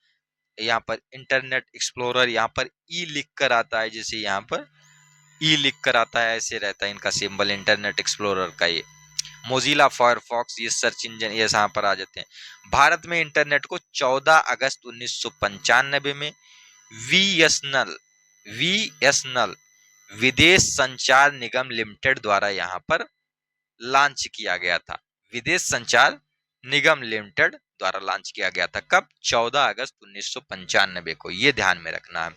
यहाँ पर इंटरनेट एक्सप्लोरर यहाँ पर ई लिख कर आता है, जैसे यहाँ पर ई लिख कर आता है, ऐसे रहता है इनका सिंबल इंटरनेट एक्सप्लोरर का। ये मोजिला फायरफॉक्स, ये सर्च इंजन, ये यहाँ पर आ जाते हैं। भारत में इंटरनेट को 14 अगस्त 1995 में वीएसएनएल वीएसएनएल विदेश संचार निगम लिमिटेड द्वारा यहाँ पर लॉन्च किया गया था। विदेश संचार निगम लिमिटेड द्वारा लॉन्च किया गया था। कब? 14 अगस्त 1995 को। ये ध्यान में रखना है।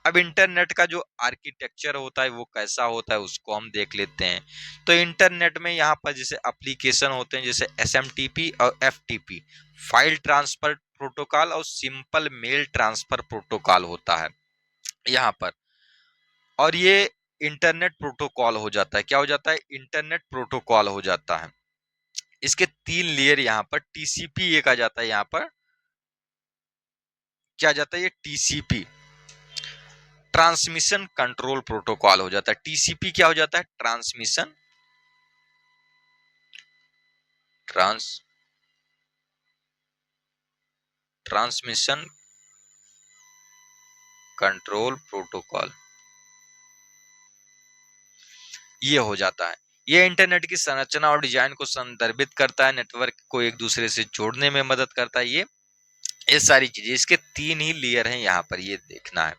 अब इंटरनेट का जो आर्किटेक्चर होता है वो कैसा होता है उसको हम देख लेते हैं। तो इंटरनेट में यहाँ पर जैसे एप्लीकेशन होते हैं, जैसे एसएमटीपी और एफटीपी, फाइल ट्रांसफर प्रोटोकॉल और सिंपल मेल ट्रांसफर प्रोटोकॉल होता है यहाँ पर। और ये इंटरनेट प्रोटोकॉल हो जाता है। क्या हो जाता है? इंटरनेट प्रोटोकॉल हो जाता है। इसके 3 लेयर यहाँ पर। टीसीपी एक आ जाता है यहाँ पर। क्या जाता है? ये टीसीपी, ट्रांसमिशन कंट्रोल प्रोटोकॉल हो जाता है। टीसीपी क्या हो जाता है? ट्रांसमिशन ट्रांसमिशन कंट्रोल प्रोटोकॉल, ये हो जाता है। ये इंटरनेट की संरचना और डिजाइन को संदर्भित करता है, नेटवर्क को एक दूसरे से जोड़ने में मदद करता है। ये सारी चीजें, इसके 3 ही लेयर हैं यहाँ पर, ये देखना है।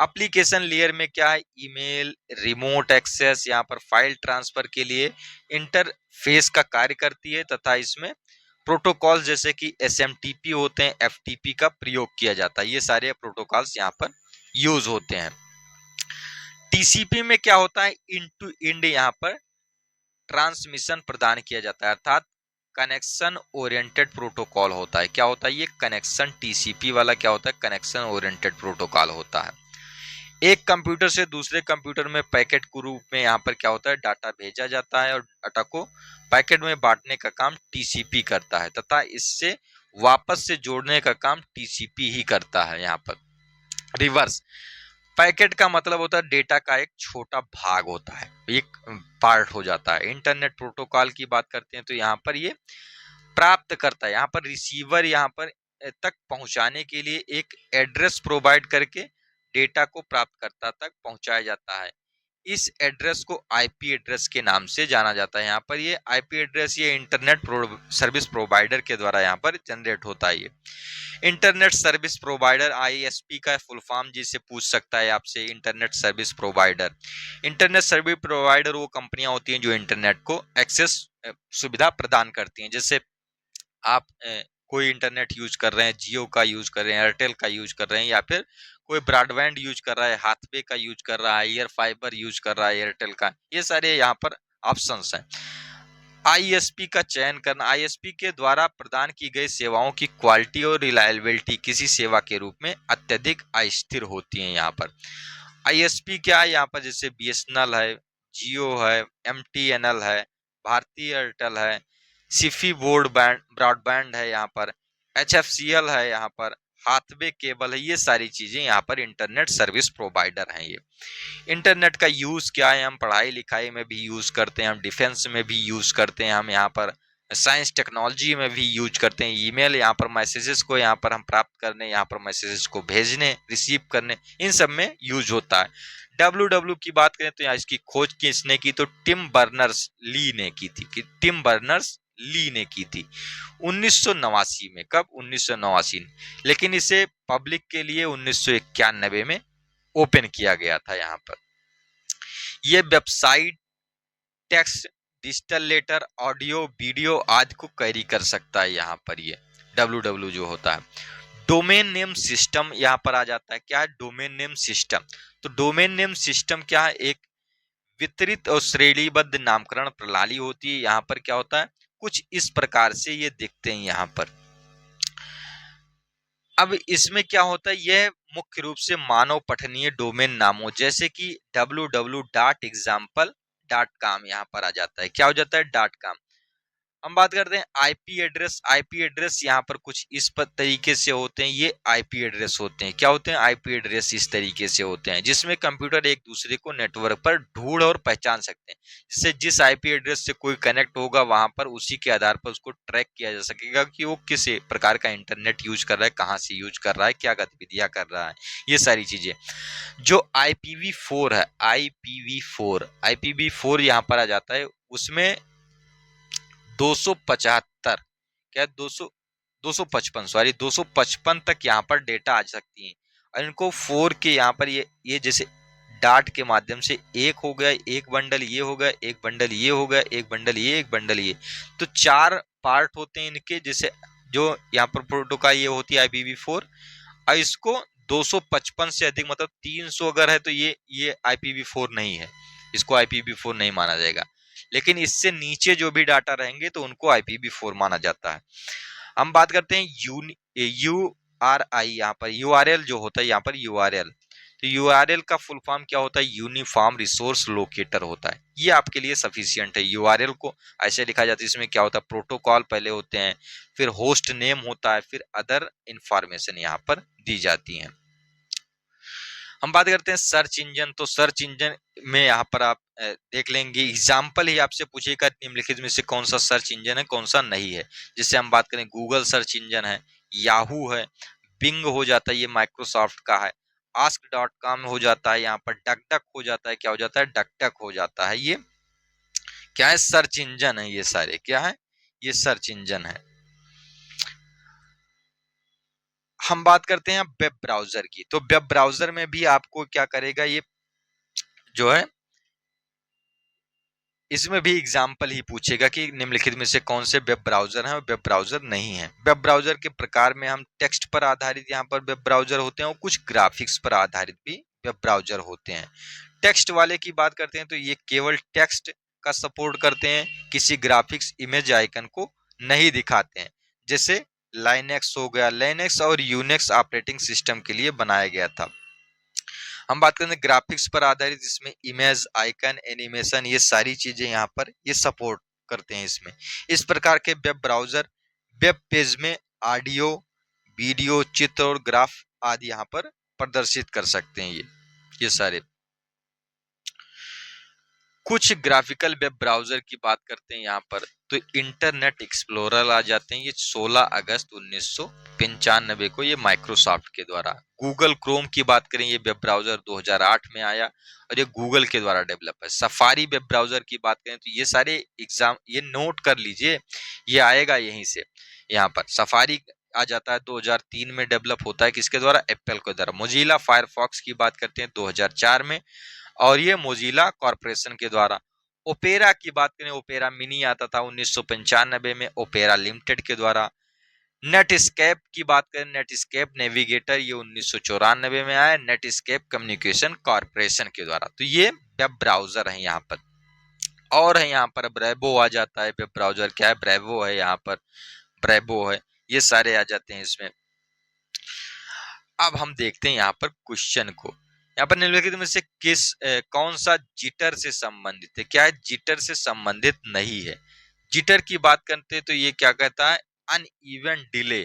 एप्लीकेशन लेयर में क्या है? ईमेल, रिमोट एक्सेस, यहाँ पर फाइल ट्रांसफर के लिए इंटरफेस का कार्य करती है, तथा इसमें प्रोटोकॉल जैसे कि एसएमटीपी होते हैं, एफटीपी का प्रयोग किया जाता है। ये सारे प्रोटोकॉल्स यहाँ पर यूज होते हैं। टीसीपी में क्या होता है? इंड टू इंड यहाँ पर ट्रांसमिशन प्रदान किया जाता है, अर्थात कनेक्शन ओरिएंटेड प्रोटोकॉल होता है। क्या होता है ये? कनेक्शन। टीसीपी वाला क्या होता है? कनेक्शन ओरिएंटेड प्रोटोकॉल होता है। एक कंप्यूटर से दूसरे कंप्यूटर में पैकेट के रूप में यहाँ पर क्या होता है? डाटा भेजा जाता है, और डाटा को पैकेट में बांटने का काम टीसीपी करता है, तथा इससे वापस से जोड़ने का काम टीसीपी ही करता है। यहाँ पर रिवर्स, पैकेट का मतलब होता है डेटा का एक छोटा भाग होता है, एक पार्ट हो जाता है। इंटरनेट प्रोटोकॉल की बात करते हैं तो यहाँ पर ये प्राप्त करता है, यहाँ पर रिसीवर यहाँ पर तक पहुंचाने के लिए एक एड्रेस प्रोवाइड करके डेटा को प्राप्तकर्ता तक पहुंचाया जाता है। इस एड्रेस को आईपी एड्रेस के नाम से जाना जाता है। यहाँ पर ये आईपी एड्रेस ये इंटरनेट सर्विस प्रोवाइडर के द्वारा यहाँ पर जनरेट होता है। ये इंटरनेट सर्विस प्रोवाइडर, आईएसपी का फुल फॉर्म जिसे पूछ सकता है आपसे, internet service provider. Internet service provider वो कंपनियां होती हैं जो इंटरनेट को एक्सेस सुविधा प्रदान करती हैं। जैसे आप कोई इंटरनेट यूज कर रहे हैं, जियो का यूज कर रहे हैं, एयरटेल का यूज कर रहे हैं, या फिर कोई ब्रॉडबैंड यूज कर रहा है, हाथवे का यूज कर रहा है, एयर फाइबर यूज कर रहा है एयरटेल का, ये सारे यहाँ पर ऑप्शंस हैं। आईएसपी का चयन करना, आईएसपी के द्वारा प्रदान की गई सेवाओं की क्वालिटी और रिलायबिलिटी किसी सेवा के रूप में अत्यधिक अस्थिर होती है। यहाँ पर आईएसपी क्या है, यहाँ पर जैसे बीएसएनएल है, जियो है, एमटीएनएल है, भारती एयरटेल है, सिफी ब्रॉडबैंड है, यहाँ पर एचएफसीएल है, यहाँ पर हाथवे केबल है। ये सारी चीजें यहाँ पर इंटरनेट सर्विस प्रोवाइडर हैं। ये इंटरनेट का यूज क्या है, हम पढ़ाई लिखाई में भी यूज करते हैं, हम डिफेंस में भी यूज करते हैं, हम यहाँ पर साइंस टेक्नोलॉजी में भी यूज करते हैं। ईमेल यहाँ पर मैसेजेस को यहाँ पर हम प्राप्त करने, यहाँ पर मैसेजेस को भेजने, रिसीव करने, इन सब में यूज होता है। डब्ल्यू की बात करें तो यहाँ इसकी खोज किसने की, तो टिम बर्नर्स ली ने की थी, कि टिम बर्नर्स ली ने की थी 1989 में। कब? 1989 में। लेकिन इसे पब्लिक के लिए 1991 में ओपन किया गया था। यहाँ पर ये website text, digital letter, audio, video आदि को कैरी कर सकता है। यहाँ पर ये डब्ल्यू जो होता है। डोमेन नेम सिस्टम यहाँ पर आ जाता है। क्या है? Domain name system. तो डोमेन नेम सिस्टम क्या है? एक वितरित और श्रेणीबद्ध नामकरण प्रणाली होती है। यहाँ पर क्या होता है? कुछ इस प्रकार से ये दिखते हैं यहाँ पर। अब इसमें क्या होता है, यह मुख्य रूप से मानव पठनीय डोमेन नामों जैसे कि www.example.com यहाँ पर आ जाता है। क्या हो जाता है? .com। हम बात करते हैं आईपी एड्रेस। आईपी एड्रेस यहाँ पर कुछ इस तरीके से होते हैं। ये आईपी एड्रेस होते हैं। क्या होते हैं? आईपी एड्रेस इस तरीके से होते हैं जिसमें कंप्यूटर एक दूसरे को नेटवर्क पर ढूंढ और पहचान सकते हैं। जिससे जिस आईपी एड्रेस से कोई कनेक्ट होगा वहां पर उसी के आधार पर उसको ट्रैक किया जा सकेगा कि वो किस प्रकार का इंटरनेट यूज कर रहा है, कहाँ से यूज कर रहा है, क्या गतिविधियां कर रहा है, ये सारी चीजें। जो IPv4 है, IPv4 यहाँ पर आ जाता है। उसमें 275 क्या 255 तक यहाँ पर डेटा आ सकती है। और इनको 4 के यहाँ पर ये जैसे डाट के माध्यम से एक हो गया, एक बंडल ये हो गया, एक बंडल ये हो गया, एक बंडल ये, एक बंडल ये, तो 4 पार्ट होते हैं इनके। जैसे जो यहाँ पर प्रोटोकॉल ये होती है IPv4, और इसको 255 से अधिक मतलब 300 अगर है तो ये IPv4 नहीं है, इसको IPv4 नहीं माना जाएगा। लेकिन इससे नीचे जो भी डाटा रहेंगे तो उनको IPv4 माना जाता है। हम बात करते हैं URI, यहाँ पर URL जो होता है, यहाँ पर URL, तो URL का फुल फॉर्म क्या होता है? यूनिफॉर्म रिसोर्स लोकेटर होता है। ये आपके लिए सफिशियंट है। URL को ऐसे लिखा जाता है, इसमें क्या होता है? प्रोटोकॉल पहले होते हैं, फिर होस्ट नेम होता है, फिर अदर इंफॉर्मेशन यहाँ पर दी जाती है। हम बात करते हैं सर्च इंजन। तो सर्च इंजन में यहाँ पर आप देख लेंगे एग्जाम्पल ही आपसे पूछेगा निम्नलिखित में से कौन सा सर्च इंजन है, कौन सा नहीं है। जिससे हम बात करें गूगल सर्च इंजन है, याहू है, बिंग हो जाता है, ये माइक्रोसॉफ्ट का है, ask.com हो जाता है, यहाँ पर डक हो जाता है। क्या हो जाता है? डक हो जाता है। ये क्या है? सर्च इंजन है। ये सारे क्या है? ये सर्च इंजन है। हम बात करते हैं वेब ब्राउजर की। तो वेब ब्राउजर में भी आपको क्या करेगा, ये जो है इसमें भी एग्जाम्पल ही पूछेगा कि निम्नलिखित में से कौन से वेब ब्राउजर हैं और वेब ब्राउजर नहीं है। वेब ब्राउजर के प्रकार में हम टेक्स्ट पर आधारित यहाँ पर वेब ब्राउजर होते हैं और कुछ ग्राफिक्स पर आधारित भी वेब ब्राउजर होते हैं। टेक्स्ट वाले की बात करते हैं तो ये केवल टेक्स्ट का सपोर्ट करते हैं, किसी ग्राफिक्स इमेज आइकन को नहीं दिखाते हैं। जैसे लाइनेक्स हो गया, लाइनेक्स और यूनिक्स ऑपरेटिंग सिस्टम के लिए बनाया गया था। हम बात करते हैं ग्राफिक्स पर आधारित, इसमें इमेज, आइकन, एनिमेशन, ये सारी चीजें यहाँ पर ये सपोर्ट करते हैं इसमें। इस प्रकार के वेब ब्राउजर वेब पेज में ऑडियो, वीडियो, चित्र और ग्राफ आदि यहाँ पर प्रदर्शित कर सकते हैं। ये सारे कुछ ग्राफिकल वेब ब्राउजर की बात करते हैं यहाँ पर, तो इंटरनेट एक्सप्लोरर आ जाते हैं। ये 16 अगस्त 1995 को ये माइक्रोसॉफ्ट के द्वारा। गूगल क्रोम की बात करें, ये वेब ब्राउजर 2008 में आया और ये गूगल के द्वारा डेवलप है। सफारी वेब ब्राउजर की बात करें तो ये सारे एग्जाम ये नोट कर लीजिए, ये आएगा यहीं से। यहाँ पर सफारी आ जाता है, 2003 में डेवलप होता है, किसके द्वारा? एप्पल के द्वारा। मोजिला फायरफॉक्स की बात करते हैं 2004 में, और ये मोजिला कॉर्पोरेशन के द्वारा। ओपेरा की बात करें, ओपेरा मिनी आता था 1995 में ओपेरा लिमिटेड के द्वारा। नेटस्केप की बात करें, नेटस्केप नेविगेटर ये 1994 में आया, नेटस्केप कम्युनिकेशन कॉर्पोरेशन के द्वारा। तो ये वेब ब्राउजर है यहाँ पर। और है यहाँ पर ब्रेवो आ जाता है, वेब ब्राउजर क्या है, ब्रेवो है, यहाँ पर ब्रेवो है, ये सारे आ जाते हैं इसमें। अब हम देखते हैं यहाँ पर क्वेश्चन को। यहाँ पर निम्नलिखित में से कौन सा जिटर से संबंधित है? क्या है? जिटर से संबंधित नहीं है। जिटर की बात करते हैं तो ये क्या कहता है? Uneven delay.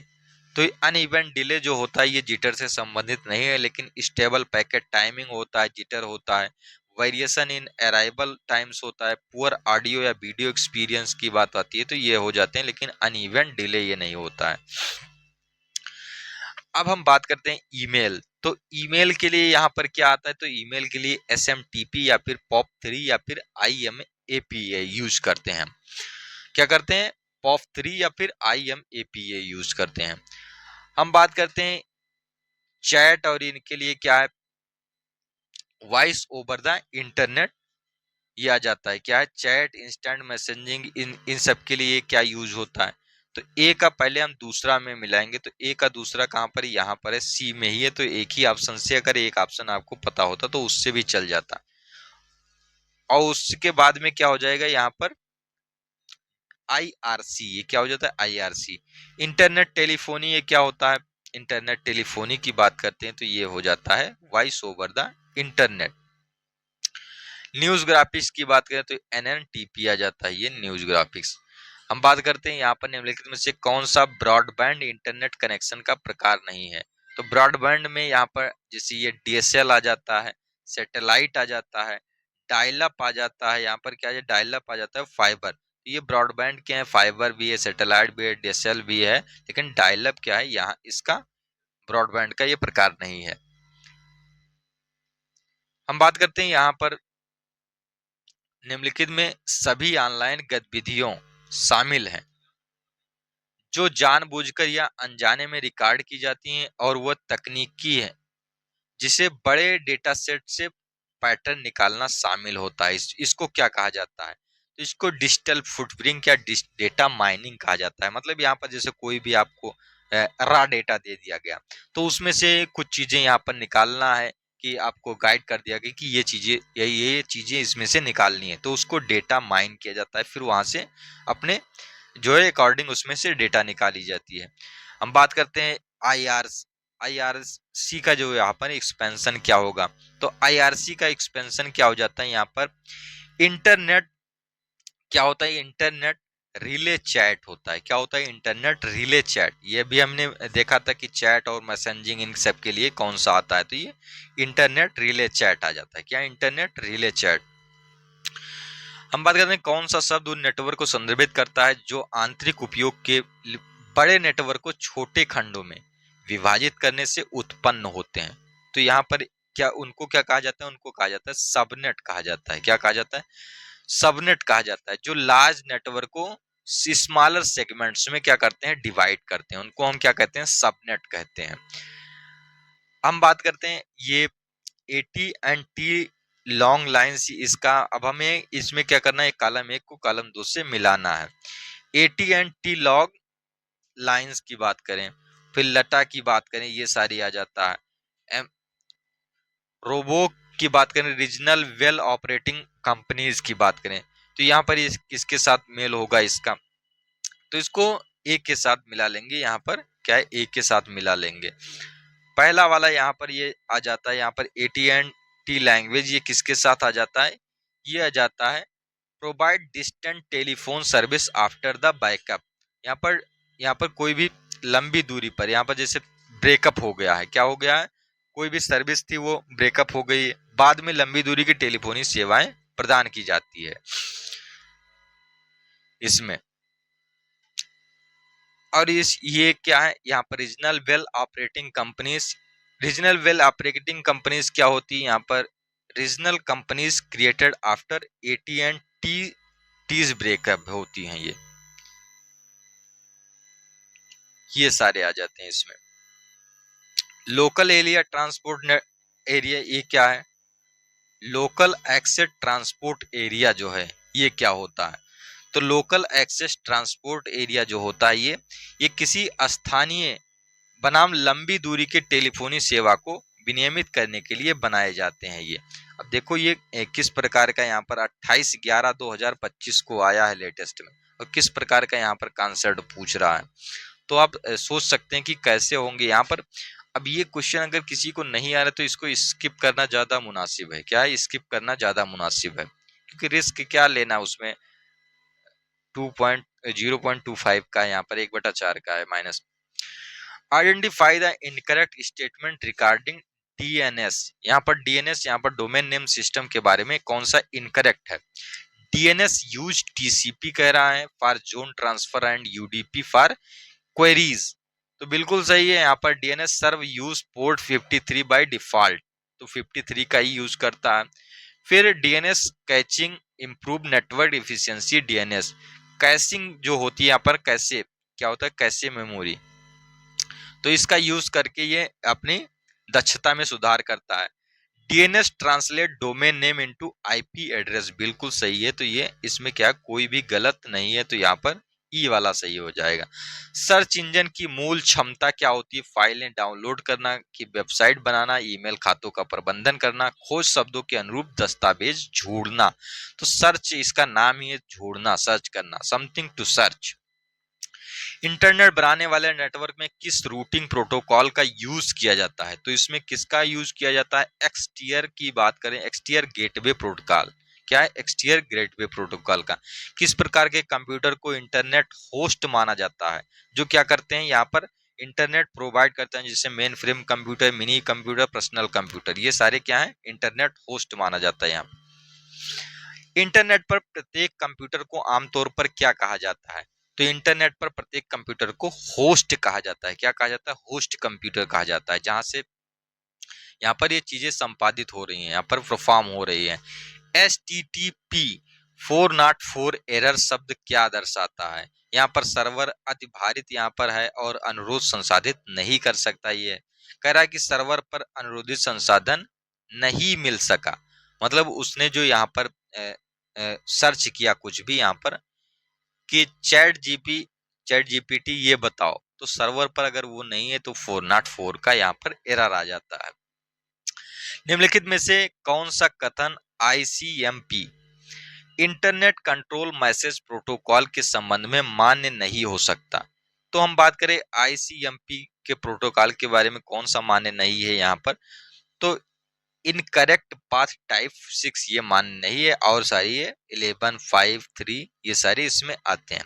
तो अनइवन डिले जो होता है ये जिटर से संबंधित नहीं है, लेकिन स्टेबल पैकेट टाइमिंग होता है, जिटर होता है। वेरिएशन इन अराइवल टाइम्स होता है, पुअर ऑडियो या वीडियो एक्सपीरियंस की बात आती है तो ये हो जाते हैं, लेकिन अनइवन डिले ये नहीं होता है। अब हम बात करते हैं ईमेल। तो ईमेल के लिए यहाँ पर क्या आता है? तो ईमेल के लिए SMTP या फिर POP3 या फिर IMAPA यूज करते हैं। क्या करते हैं? POP3 या फिर IMAPA यूज करते हैं। हम बात करते हैं चैट, और इनके लिए क्या है? वॉइस ओवर द इंटरनेट ये आ जाता है। क्या है? चैट, इंस्टेंट मैसेजिंग, इन सब के लिए क्या यूज होता है? तो ए का पहले हम दूसरा में मिलाएंगे, तो ए का दूसरा कहाँ पर? यहाँ पर है, सी में ही है। तो एक ही ऑप्शन से अगर एक ऑप्शन आपको पता होता तो उससे भी चल जाता, और उसके बाद में क्या हो जाएगा यहाँ पर? IRC, ये क्या हो जाता है? IRC। इंटरनेट टेलीफोनी ये क्या होता है? इंटरनेट टेलीफोनी की बात करते हैं तो ये हो जाता है voice over the internet. News graphics की बात करें तो NNTP आ जाता है, ये न्यूज ग्राफिक्स। हम बात करते हैं यहाँ पर निम्नलिखित में से कौन सा ब्रॉडबैंड इंटरनेट कनेक्शन का प्रकार नहीं है? तो ब्रॉडबैंड में यहाँ पर जैसे ये DSL आ जाता है, सैटेलाइट आ जाता है, डायल अप आ जाता है। यहाँ पर क्या है? डायल अप आ जाता है, फाइबर। ये ब्रॉडबैंड क्या है? फाइबर भी है, सैटेलाइट भी है, DSL भी है, लेकिन डायल अप क्या है? यहाँ इसका ब्रॉडबैंड का ये प्रकार नहीं है। हम बात करते हैं यहाँ पर निम्नलिखित में सभी ऑनलाइन गतिविधियों शामिल हैं जो जानबूझकर या अनजाने में रिकॉर्ड की जाती हैं, और वह तकनीकी है जिसे बड़े डेटा सेट से पैटर्न निकालना शामिल होता है। इसको क्या कहा जाता है? तो इसको डिजिटल फुटप्रिंट या डेटा माइनिंग कहा जाता है। मतलब यहाँ पर जैसे कोई भी आपको रा डेटा दे दिया गया, तो उसमें से कुछ चीजें यहाँ पर निकालना है, कि आपको गाइड कर दिया गया कि ये चीजें इसमें से निकालनी है, तो उसको डेटा माइन किया जाता है, फिर वहां से अपने जो है अकॉर्डिंग उसमें से डेटा निकाली जाती है। हम बात करते हैं IRC का जो यहाँ पर एक्सपेंशन क्या होगा? तो IRC का एक्सपेंशन क्या हो जाता है? यहाँ पर इंटरनेट क्या होता है? इंटरनेट रिले चैट होता है। क्या होता है? Internet relay chat. ये भी हमने देखा था कि चैट और मैसेजिंग इन सब के लिए कौन सा आता है, तो ये इंटरनेट रिले चैट आ जाता है। क्या? Internet relay chat. हम बात करते हैं कौन सा शब्द उन नेटवर्क को संदर्भित करता है जो आंतरिक उपयोग के बड़े नेटवर्क को छोटे खंडों में विभाजित करने से उत्पन्न होते हैं। तो यहाँ पर क्या उनको क्या कहा जाता है? उनको कहा जाता है सबनेट कहा जाता है। क्या कहा जाता है? सबनेट कहा जाता है। जो लार्ज नेटवर्क को स्मॉलर सेगमेंट्स में क्या करते हैं? डिवाइड करते हैं, उनको हम क्या कहते हैं? सबनेट कहते हैं। हम बात करते हैं ये AT&T लॉन्ग लाइन्स, इसका अब हमें इसमें क्या करना है? कॉलम 1 को कॉलम 2 से मिलाना है। AT&T लॉन्ग लाइन्स की बात करें, फिर लटा की बात करें, ये सारी आ जाता है। रोबो की बात करें, रीजनल वेल ऑपरेटिंग कंपनीज की बात करें, तो यहाँ पर किसके साथ मेल होगा इसका? तो इसको एक के साथ मिला लेंगे। यहाँ पर क्या है? एक के साथ मिला लेंगे। पहला वाला यहाँ पर ये आ जाता है, यहाँ पर AT&T लैंग्वेज, ये किसके साथ आ जाता है? ये आ जाता है provide distant telephone service after the backup. यहाँ पर कोई भी लंबी दूरी पर, यहाँ पर जैसे ब्रेकअप हो गया है, क्या हो गया है? कोई भी सर्विस थी वो ब्रेकअप हो गई, बाद में लंबी दूरी की टेलीफोनी सेवाएं प्रदान की जाती है इसमें। और ये क्या है? यहाँ पर regional well operating companies. Regional well operating companies क्या होती है? यहाँ पर regional companies created after AT&T टीज ब्रेकअप होती हैं ये सारे आ जाते हैं इसमें। लोकल एरिया ट्रांसपोर्ट एरिया, ये क्या है? लोकल एक्सेस ट्रांसपोर्ट एरिया जो है ये क्या होता है? तो लोकल एक्सेस ट्रांसपोर्ट एरिया जो होता है ये किसी स्थानीय बनाम लंबी दूरी के टेलीफोनी सेवा को विनियमित करने के लिए बनाए जाते हैं ये। अब देखो ये किस प्रकार का यहाँ पर 28/11/2025 को आया है लेटेस्ट में, और किस प्रकार का यहाँ पर कॉन्सेप्ट पूछ रहा है। तो आप सोच सकते हैं कि कैसे होंगे यहाँ पर। अब ये क्वेश्चन अगर किसी को नहीं आ रहा तो इसको स्किप करना ज्यादा मुनासिब है। क्या है, स्किप करना ज्यादा मुनासिब है, क्योंकि रिस्क क्या लेना उसमें। 0.25 का यहाँ पर 1/4 का है minus. Identify the incorrect statement regarding DNS. यहाँ पर डीएनएस, यहाँ पर डोमेन नेम सिस्टम के बारे में कौन सा इनकरेक्ट है। डीएनएस यूज टीसीपी कह रहा है for zone transfer and UDP for queries. तो बिल्कुल सही है, यहाँ पर DNS serve use port 53 by default, तो 53 का ही यूज करता है। फिर DNS caching improve network efficiency. DNS caching जो होती है यहाँ पर, कैसे क्या होता है, कैसे मेमोरी, तो इसका यूज करके ये अपनी दक्षता में सुधार करता है। DNS translate domain name into IP address, बिल्कुल सही है। तो ये इसमें क्या कोई भी गलत नहीं है, तो यहाँ पर ई वाला सही हो जाएगा। सर्च इंजन की मूल क्षमता क्या होती है। फाइलें डाउनलोड करना, कि वेबसाइट बनाना, ईमेल खातों का प्रबंधन करना, खोज शब्दों के अनुरूप दस्तावेज ढूंढना। तो सर्च इसका नाम ही है, ढूंढना, सर्च करना, समथिंग टू सर्च। इंटरनेट बनाने वाले नेटवर्क में किस रूटिंग प्रोटोकॉल का यूज किया जाता है। तो इसमें किसका यूज किया जाता है, एक्सटीआर की बात करें, एक्सटीआर गेटवे प्रोटोकॉल। क्या है, एक्सटीआर गेटवे प्रोटोकॉल का। किस प्रकार के कंप्यूटर को इंटरनेट होस्ट माना जाता है, जो क्या करते हैं यहाँ पर इंटरनेट प्रोवाइड करते हैं, जैसे main frame computer, mini computer, personal computer, ये सारे क्या है, इंटरनेट होस्ट माना जाता है यहाँ। इंटरनेट पर प्रत्येक कंप्यूटर को आमतौर पर क्या कहा जाता है। तो इंटरनेट पर प्रत्येक कंप्यूटर को होस्ट कहा जाता है। क्या कहा जाता है, होस्ट कंप्यूटर कहा जाता है, जहां से यहाँ पर ये चीजें संपादित हो रही हैं, यहाँ पर परफॉर्म हो रही है। HTTP 404 एरर शब्द क्या दर्शाता है। यहाँ पर सर्वर अतिभारित यहाँ पर है और अनुरोध संसाधित नहीं कर सकता। ये कह रहा है कि सर्वर पर अनुरोधित संसाधन नहीं मिल सका, मतलब उसने जो यहाँ पर सर्च किया कुछ भी यहाँ पर कि चैट जीपीटी ये बताओ, तो सर्वर पर अगर वो नहीं है तो 404 का यहाँ पर एरर आ जाता है। निम्नलिखित में से कौन सा कथन ICMP internet control message protocol के संबंध में मान्य नहीं हो सकता। तो हम बात करें आईसीएमपी के प्रोटोकॉल के बारे में, कौन सा मान्य नहीं है यहाँ पर। तो इनकरेक्ट पाथ टाइप 6 ये मान्य नहीं है, और सारी ये 11, 5, 3 ये सारे इसमें आते हैं।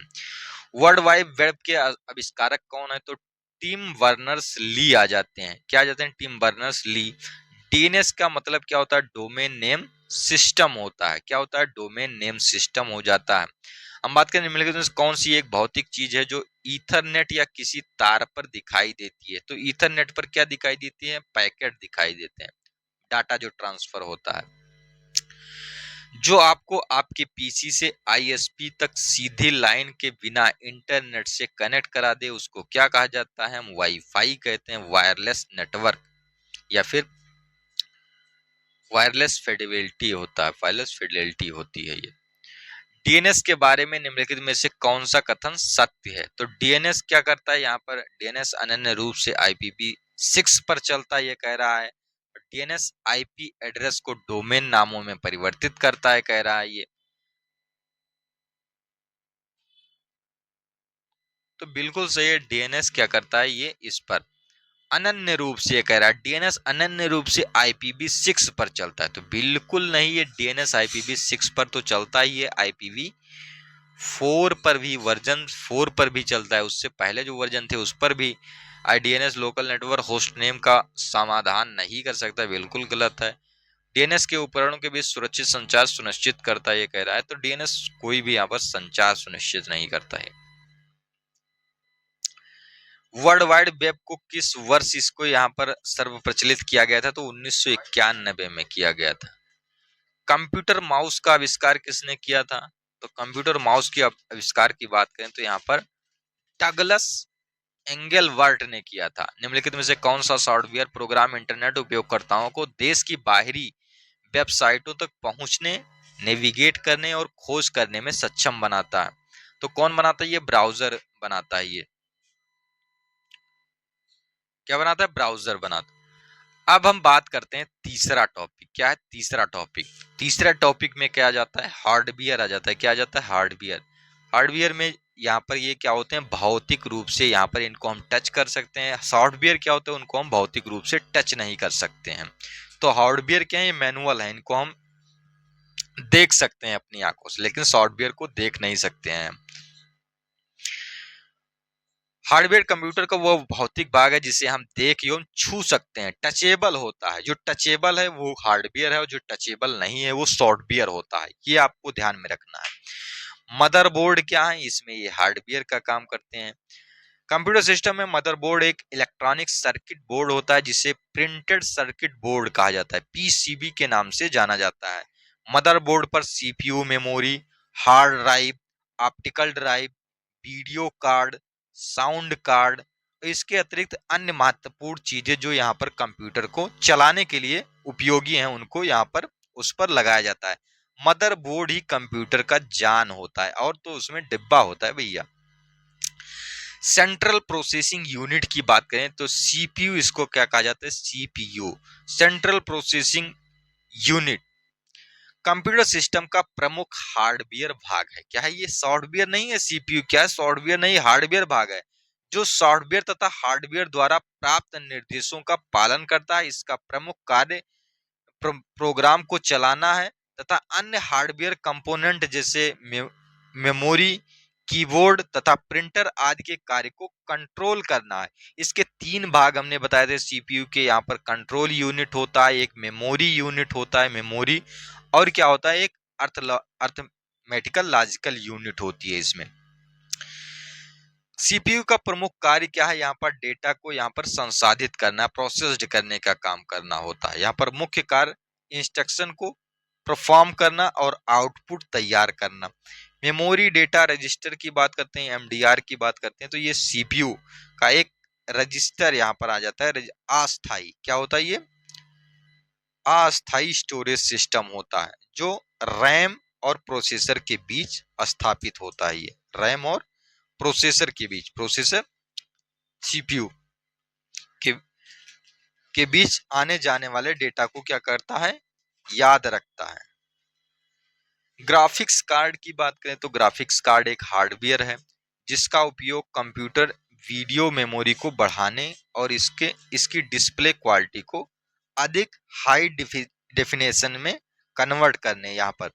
वर्ल्ड वाइड वेब के आविष्कारक कौन है। तो टिम बर्नर्स ली आ जाते हैं। क्या आ जाते हैं, टिम बर्नर्स ली। डीएनएस का मतलब क्या होता है, डोमेन नेम सिस्टम होता है। क्या होता है, डोमेन नेम सिस्टम हो जाता है। हम बात करें निम्नलिखित में कौन सी एक भौतिक चीज है जो ईथरनेट या किसी तार पर दिखाई देती है। तो ईथरनेट पर क्या दिखाई देती है, पैकेट दिखाई देते हैं, डाटा जो ट्रांसफर होता है। जो आपको आपके पीसी से आईएसपी तक सीधी लाइन के बिना इंटरनेट से कनेक्ट करा दे, उसको क्या कहा जाता है, हम वाईफाई कहते हैं, वायरलेस नेटवर्क, या फिर वायरलेस फिडेलिटी होता है, वायरलेस फिडेलिटी होती है ये। डीएनएस के बारे में निम्नलिखित में से कौन सा कथन सत्य है। तो डीएनएस क्या करता है, यहाँ पर डीएनएस अनन्य रूप से IPv6 पर चलता है, ये कह रहा है। डीएनएस आईपी एड्रेस को डोमेन नामों में परिवर्तित करता है, कह रहा है ये। तो बिल्कुल सही है, डीएनएस क्या करता है, ये इस पर अनन्य रूप से, कह रहा है डीएनएस अनन्य रूप से IPv6 पर चलता है। तो बिल्कुल नहीं, ये डीएनएस IPv6 पर तो चलता ही है, IPv4 पर भी, वर्जन 4 पर भी चलता है, उससे पहले जो वर्जन थे उस पर भी। DNS local network host name का समाधान नहीं कर सकता, बिल्कुल गलत है। डीएनएस के उपकरणों के बीच सुरक्षित संचार सुनिश्चित करता है, ये कह रहा है। तो डीएनएस कोई भी यहाँ पर संचार सुनिश्चित नहीं करता है। वर्ल्ड वाइड वेब को किस वर्ष इसको यहाँ पर सर्व प्रचलित किया गया था। तो 1991 में किया गया था। कंप्यूटर माउस का आविष्कार किसने किया था। तो कंप्यूटर माउस के आविष्कार की बात करें तो यहाँ पर डगलस एंगलवर्ट ने किया था। निम्नलिखित में से कौन सा सॉफ्टवेयर प्रोग्राम इंटरनेट उपयोगकर्ताओं को देश की बाहरी वेबसाइटों तक पहुंचने, नेविगेट करने और खोज करने में सक्षम बनाता है। तो कौन बनाता है, ये ब्राउजर बनाता है। ये क्या बनाता है, ब्राउजर बनाता है। अब हम बात करते हैं तीसरा टॉपिक। क्या है तीसरा टॉपिक? तीसरा टॉपिक में क्या आ जाता है? हार्डवेयर आ जाता है। क्या आ जाता है? हार्डवेयर। हार्डवेयर में यहाँ पर ये क्या होते हैं? भौतिक रूप से यहाँ पर इनको हम टच कर सकते हैं। सॉफ्टवेयर क्या होते हैं? उनको हम भौतिक रूप से टच नहीं कर सकते हैं। तो हार्डवेयर क्या है? ये मैनुअल है, इनको हम देख सकते हैं अपनी आंखों से, लेकिन सॉफ्टवेयर को देख नहीं सकते हैं। हार्डवेयर कंप्यूटर का वो भौतिक भाग है जिसे हम देख एवं छू सकते हैं, टचेबल होता है। जो टचेबल है वो हार्डवेयर है और जो टचेबल नहीं है वो सॉफ्टवेयर होता है। ये आपको ध्यान में रखना है। मदरबोर्ड क्या है? इसमें ये हार्डवेयर का काम करते हैं। कंप्यूटर सिस्टम में मदरबोर्ड एक इलेक्ट्रॉनिक सर्किट बोर्ड होता है जिसे प्रिंटेड सर्किट बोर्ड कहा जाता है, पीसीबी के नाम से जाना जाता है। मदरबोर्ड पर CPU, memory, hard drive, optical drive, video card, sound card, इसके अतिरिक्त अन्य महत्वपूर्ण चीजें जो यहाँ पर कंप्यूटर को चलाने के लिए उपयोगी हैं उनको यहाँ पर उस पर लगाया जाता है। मदरबोर्ड ही कंप्यूटर का जान होता है, और तो उसमें डिब्बा होता है भैया। सेंट्रल प्रोसेसिंग यूनिट की बात करें तो सीपीयू, इसको क्या कहा जाता है? CPU, central processing unit computer system का प्रमुख हार्डवेयर भाग है। क्या है ये? सॉफ्टवेयर नहीं है। सीपीयू क्या है? सॉफ्टवेयर नहीं, हार्डवेयर भाग है जो सॉफ्टवेयर तथा हार्डवेयर द्वारा प्राप्त निर्देशों का पालन करता है। इसका प्रमुख कार्य प्रोग्राम को चलाना है तथा अन्य हार्डवेयर कंपोनेंट जैसे मेमोरी, कीबोर्ड तथा प्रिंटर आदि के कार्य को कंट्रोल करना है। इसके तीन भाग हमने बताए थे सीपीयू के। यहाँ पर कंट्रोल यूनिट होता है, एक मेमोरी यूनिट होता है, मेमोरी, और क्या होता है? एक अर्थमेटिकल लॉजिकल यूनिट होती है इसमें। सीपीयू का प्रमुख कार्य क्या है? यहाँ पर डेटा को यहाँ पर संसाधित करना, प्रोसेस्ड करने का काम करना होता है। यहाँ पर मुख्य कार्य इंस्ट्रक्शन को परफॉर्म करना और आउटपुट तैयार करना। मेमोरी डेटा रजिस्टर की बात करते हैं, एमडीआर की बात करते हैं, तो ये सीपीयू का एक रजिस्टर यहाँ पर आ जाता है। अस्थाई क्या होता है? ये अस्थाई स्टोरेज सिस्टम होता है जो रैम और प्रोसेसर के बीच स्थापित होता है। ये रैम और प्रोसेसर के बीच, प्रोसेसर सीपीयू के बीच आने जाने वाले डेटा को क्या करता है? याद रखता है। ग्राफिक्स कार्ड की बात करें तो ग्राफिक्स कार्ड एक हार्डवेयर है जिसका उपयोग कंप्यूटर वीडियो मेमोरी को बढ़ाने और इसकी डिस्प्ले क्वालिटी को अधिक हाई डेफिनेशन में कन्वर्ट करने, यहाँ पर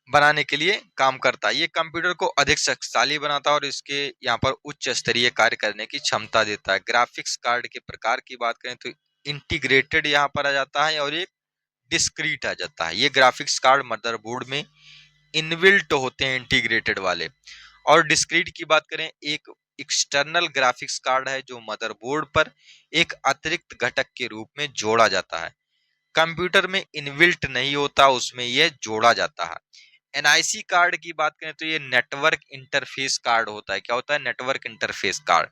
बनाने के लिए काम करता है। ये कंप्यूटर को अधिक शक्तिशाली बनाता है और इसके यहाँ पर उच्च स्तरीय कार्य करने की क्षमता देता है। ग्राफिक्स कार्ड के प्रकार की बात करें तो इंटीग्रेटेड यहाँ पर आ जाता है और एक डिस्क्रीट आ जाता है। ये ग्राफिक्स कार्ड मदरबोर्ड में इनबिल्ट होते हैं, इंटीग्रेटेड वाले। और डिस्क्रीट की बात करें, एक एक्सटर्नल ग्राफिक्स कार्ड है जो मदरबोर्ड पर एक अतिरिक्त घटक के रूप में जोड़ा जाता है। कंप्यूटर में इनबिल्ट नहीं होता, उसमें यह जोड़ा जाता है। एनआईसी कार्ड की बात करें तो ये नेटवर्क इंटरफेस कार्ड होता है। क्या होता है? Network interface card.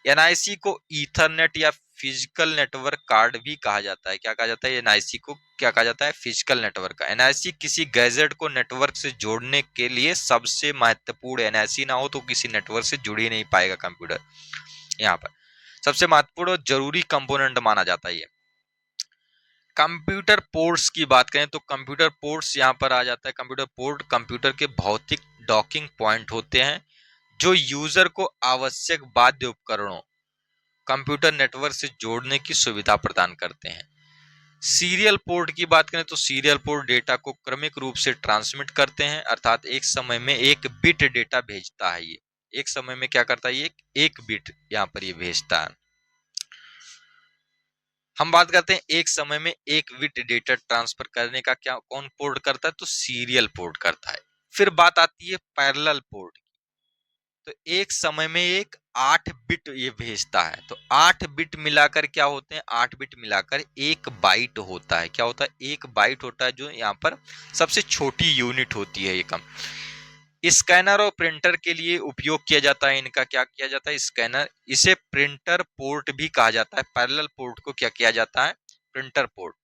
एनआईसी को ईथरनेट या फिजिकल नेटवर्क कार्ड भी कहा जाता है। क्या कहा जाता है? एनआईसी को क्या कहा जाता है? फिजिकल नेटवर्क का। एनआईसी किसी गैजेट को नेटवर्क से जोड़ने के लिए सबसे महत्वपूर्ण। एनआईसी ना हो तो किसी नेटवर्क से जुड़ ही नहीं पाएगा कंप्यूटर। यहाँ पर सबसे महत्वपूर्ण और जरूरी कंपोनेंट माना जाता है ये। कंप्यूटर पोर्ट्स की बात करें तो कंप्यूटर पोर्ट्स यहाँ पर आ जाता है। कंप्यूटर पोर्ट कंप्यूटर के भौतिक डॉकिंग पॉइंट होते हैं जो यूजर को आवश्यक बाध्य उपकरणों कंप्यूटर नेटवर्क से जोड़ने की सुविधा प्रदान करते हैं। सीरियल पोर्ट की बात करें तो सीरियल पोर्ट डेटा को क्रमिक रूप से ट्रांसमिट करते हैं, अर्थात एक समय में एक बिट डेटा भेजता है। ये एक समय में क्या करता है? ये एक बिट यहाँ पर ये भेजता है। हम बात करते हैं एक समय में एक बिट डेटा ट्रांसफर करने का, क्या कौन पोर्ट करता है? तो सीरियल पोर्ट करता है। फिर बात आती है पैरेलल पोर्ट की। तो एक समय में एक 8 बिट ये भेजता है। तो 8 बिट मिलाकर क्या होते हैं? 8 बिट मिलाकर एक बाइट होता है। क्या होता है? एक बाइट होता है, जो यहाँ पर सबसे छोटी यूनिट होती है। ये कम स्कैनर और प्रिंटर के लिए उपयोग किया जाता है। इनका क्या किया जाता है? स्कैनर। इसे प्रिंटर पोर्ट भी कहा जाता है। पैरेलल पोर्ट को क्या किया जाता है? Printer port.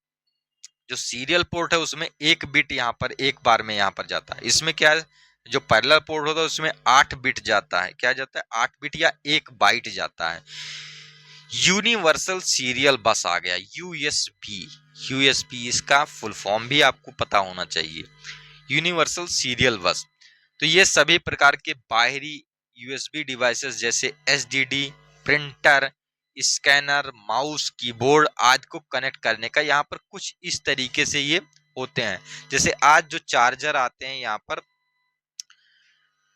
जो सीरियल पोर्ट है उसमें एक बिट यहाँ पर एक बार में यहाँ पर जाता है। इसमें क्या है? जो पैरेलल पोर्ट होता है उसमें 8 बिट जाता है। क्या जाता है? 8 बिट या एक बाइट जाता है। यूनिवर्सल सीरियल बस आ गया, यूएसबी। यूएसबी इसका फुल फॉर्म भी आपको पता होना चाहिए, यूनिवर्सल सीरियल बस। तो ये सभी प्रकार के बाहरी यूएसबी डिवाइसेस जैसे SDD, printer, scanner, mouse, keyboard आदि को कनेक्ट करने का यहाँ पर कुछ इस तरीके से ये होते हैं। जैसे आज जो चार्जर आते हैं यहाँ पर,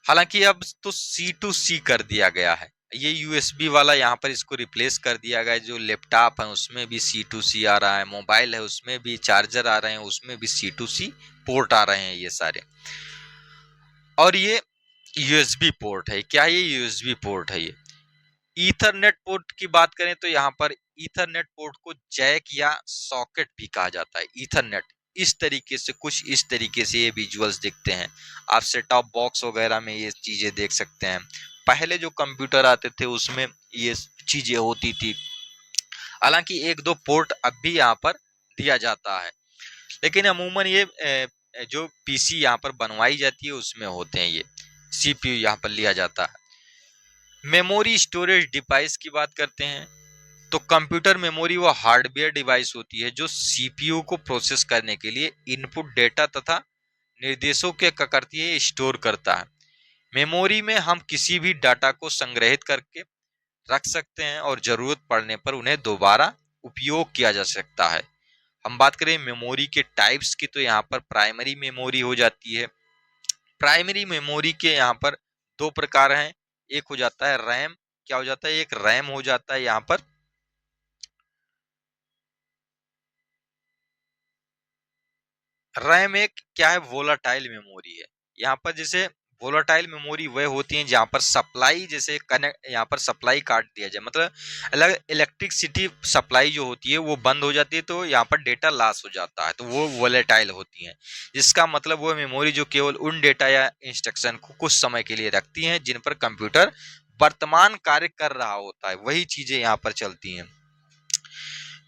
हालांकि अब तो C to C कर दिया गया है, ये यूएसबी वाला यहाँ पर इसको रिप्लेस कर दिया गया है। जो लैपटॉप है उसमें भी C to C आ रहा है, मोबाइल है उसमें भी चार्जर आ रहे हैं, उसमें भी C to C पोर्ट आ रहे हैं ये सारे। और ये यूएसबी पोर्ट है, क्या ये यूएसबी पोर्ट है ये। ईथरनेट पोर्ट की बात करें तो यहाँ पर ईथरनेट पोर्ट को जैक या सॉकेट भी कहा जाता है। ईथरनेट इस तरीके से, कुछ इस तरीके से ये विजुअल्स दिखते हैं। आप सेट टॉप बॉक्स वगैरह में ये चीजें देख सकते हैं। पहले जो कंप्यूटर आते थे उसमें ये चीजें होती थी। हालांकि एक दो पोर्ट अब भी यहाँ पर दिया जाता है, लेकिन अमूमन ये जो पीसी यहाँ पर बनवाई जाती है उसमें होते हैं ये। सीपीयू यहाँ पर लिया जाता है। मेमोरी स्टोरेज डिवाइस की बात करते हैं तो कंप्यूटर मेमोरी वो हार्डवेयर डिवाइस होती है जो सीपीयू को प्रोसेस करने के लिए इनपुट डेटा तथा निर्देशों के क्या करती है, स्टोर करता है। मेमोरी में हम किसी भी डाटा को संग्रहित करके रख सकते हैं और जरूरत पड़ने पर उन्हें दोबारा उपयोग किया जा सकता है। हम बात करें मेमोरी के टाइप्स की तो यहाँ पर प्राइमरी मेमोरी हो जाती है। प्राइमरी मेमोरी के यहाँ पर दो प्रकार हैं। एक हो जाता है रैम, क्या हो जाता है, एक रैम हो जाता है यहाँ पर। रैम एक क्या है, वोलाटाइल मेमोरी है। यहाँ पर जैसे वोलाटाइल मेमोरी वह होती है जहाँ पर सप्लाई, जैसे कनेक्ट यहाँ पर सप्लाई काट दिया जाए, मतलब अलग इलेक्ट्रिसिटी सप्लाई जो होती है वो बंद हो जाती है तो यहाँ पर डेटा लॉस हो जाता है, तो वो वोलेटाइल होती है। इसका मतलब वो मेमोरी जो केवल उन डेटा या इंस्ट्रक्शन को कुछ समय के लिए रखती हैं जिन पर कंप्यूटर वर्तमान कार्य कर रहा होता है, वही चीजें यहाँ पर चलती हैं।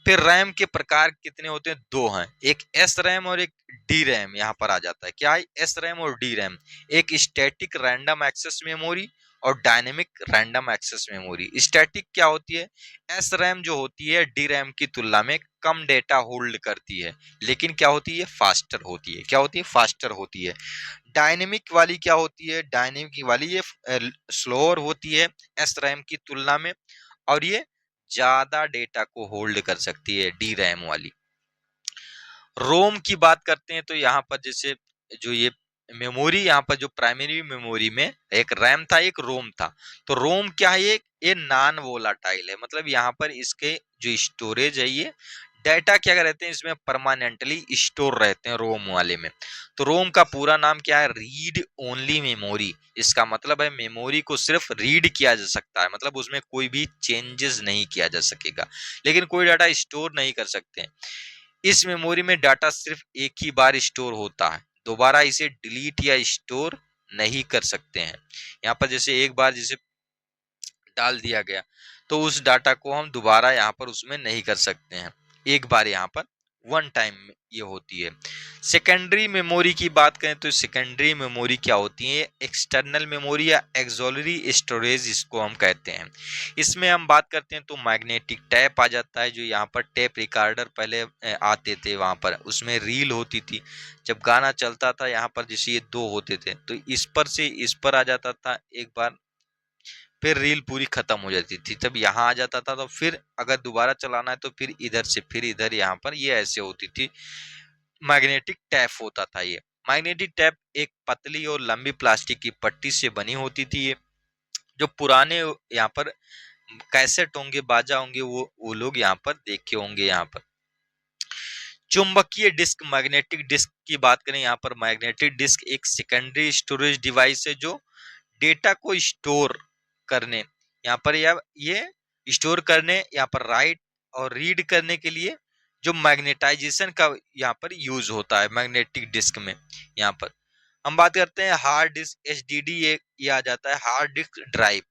फिर रैम के प्रकार कितने होते हैं, दो हैं, एक एस रैम और एक डी रैम यहाँ पर आ जाता है। क्या है एस रैम और डी रैम, एक स्टैटिक रैंडम एक्सेस मेमोरी और dynamic random access memory. Static क्या होती है, एस रैम जो होती है डी रैम की तुलना में कम डेटा होल्ड करती है, लेकिन क्या होती है, फास्टर होती है। क्या होती है, फास्टर होती है। डायनेमिक वाली क्या होती है, डायनेमिक वाली ये स्लोअर होती है एस रैम की तुलना में, और ये ज्यादा डेटा को होल्ड कर सकती है डी रैम वाली। रोम की बात करते हैं तो यहाँ पर जैसे जो ये मेमोरी, यहाँ पर जो प्राइमरी मेमोरी में एक रैम था एक रोम था, तो रोम क्या है, ये नॉन वोलाटाइल है, मतलब यहाँ पर इसके जो स्टोरेज है ये डाटा क्या रहते हैं इसमें परमानेंटली स्टोर रहते हैं रोम वाले में। तो रोम का पूरा नाम क्या है, रीड ओनली मेमोरी। इसका मतलब है मेमोरी को सिर्फ रीड किया जा सकता है, मतलब उसमें कोई भी चेंजेस नहीं किया जा सकेगा, लेकिन कोई डाटा स्टोर नहीं कर सकते। इस मेमोरी में डाटा सिर्फ एक ही बार स्टोर होता है, दोबारा इसे डिलीट या स्टोर नहीं कर सकते हैं। यहाँ पर जैसे एक बार जैसे डाल दिया गया तो उस डाटा को हम दोबारा यहाँ पर उसमें नहीं कर सकते हैं, एक बार यहाँ पर वन टाइम ये होती है। सेकेंडरी मेमोरी की बात करें तो सेकेंडरी मेमोरी क्या होती है, एक्सटर्नल मेमोरी या एक्सोलरी स्टोरेज इसको हम कहते हैं। इसमें हम बात करते हैं तो मैग्नेटिक टैप आ जाता है, जो यहाँ पर टेप रिकॉर्डर पहले आते थे, वहां पर उसमें रील होती थी, जब गाना चलता था यहाँ पर जैसे ये दो होते थे तो इस पर से इस पर आ जाता था एक बार, फिर रील पूरी खत्म हो जाती थी, तब यहाँ आ जाता था, तो फिर अगर दोबारा चलाना है तो फिर इधर से फिर इधर, यहाँ पर ये ऐसे होती थी। मैग्नेटिक टैप होता था ये। मैग्नेटिक टैप एक पतली और लंबी प्लास्टिक की पट्टी से बनी होती थी ये, जो पुराने यहाँ पर कैसेट होंगे, बाजा होंगे, वो लोग यहाँ पर देखे होंगे। यहाँ पर चुंबकीय डिस्क, मैग्नेटिक डिस्क की बात करें, यहाँ पर मैग्नेटिक डिस्क एक सेकेंडरी स्टोरेज डिवाइस है जो डेटा को स्टोर करने, यहाँ पर या ये स्टोर करने, यहाँ पर राइट और रीड करने के लिए जो मैग्नेटाइजेशन का यहाँ पर यूज होता है मैग्नेटिक डिस्क में। यहाँ पर हम बात करते हैं हार्ड डिस्क, एचडीडी, ये आ जाता है हार्ड डिस्क ड्राइव।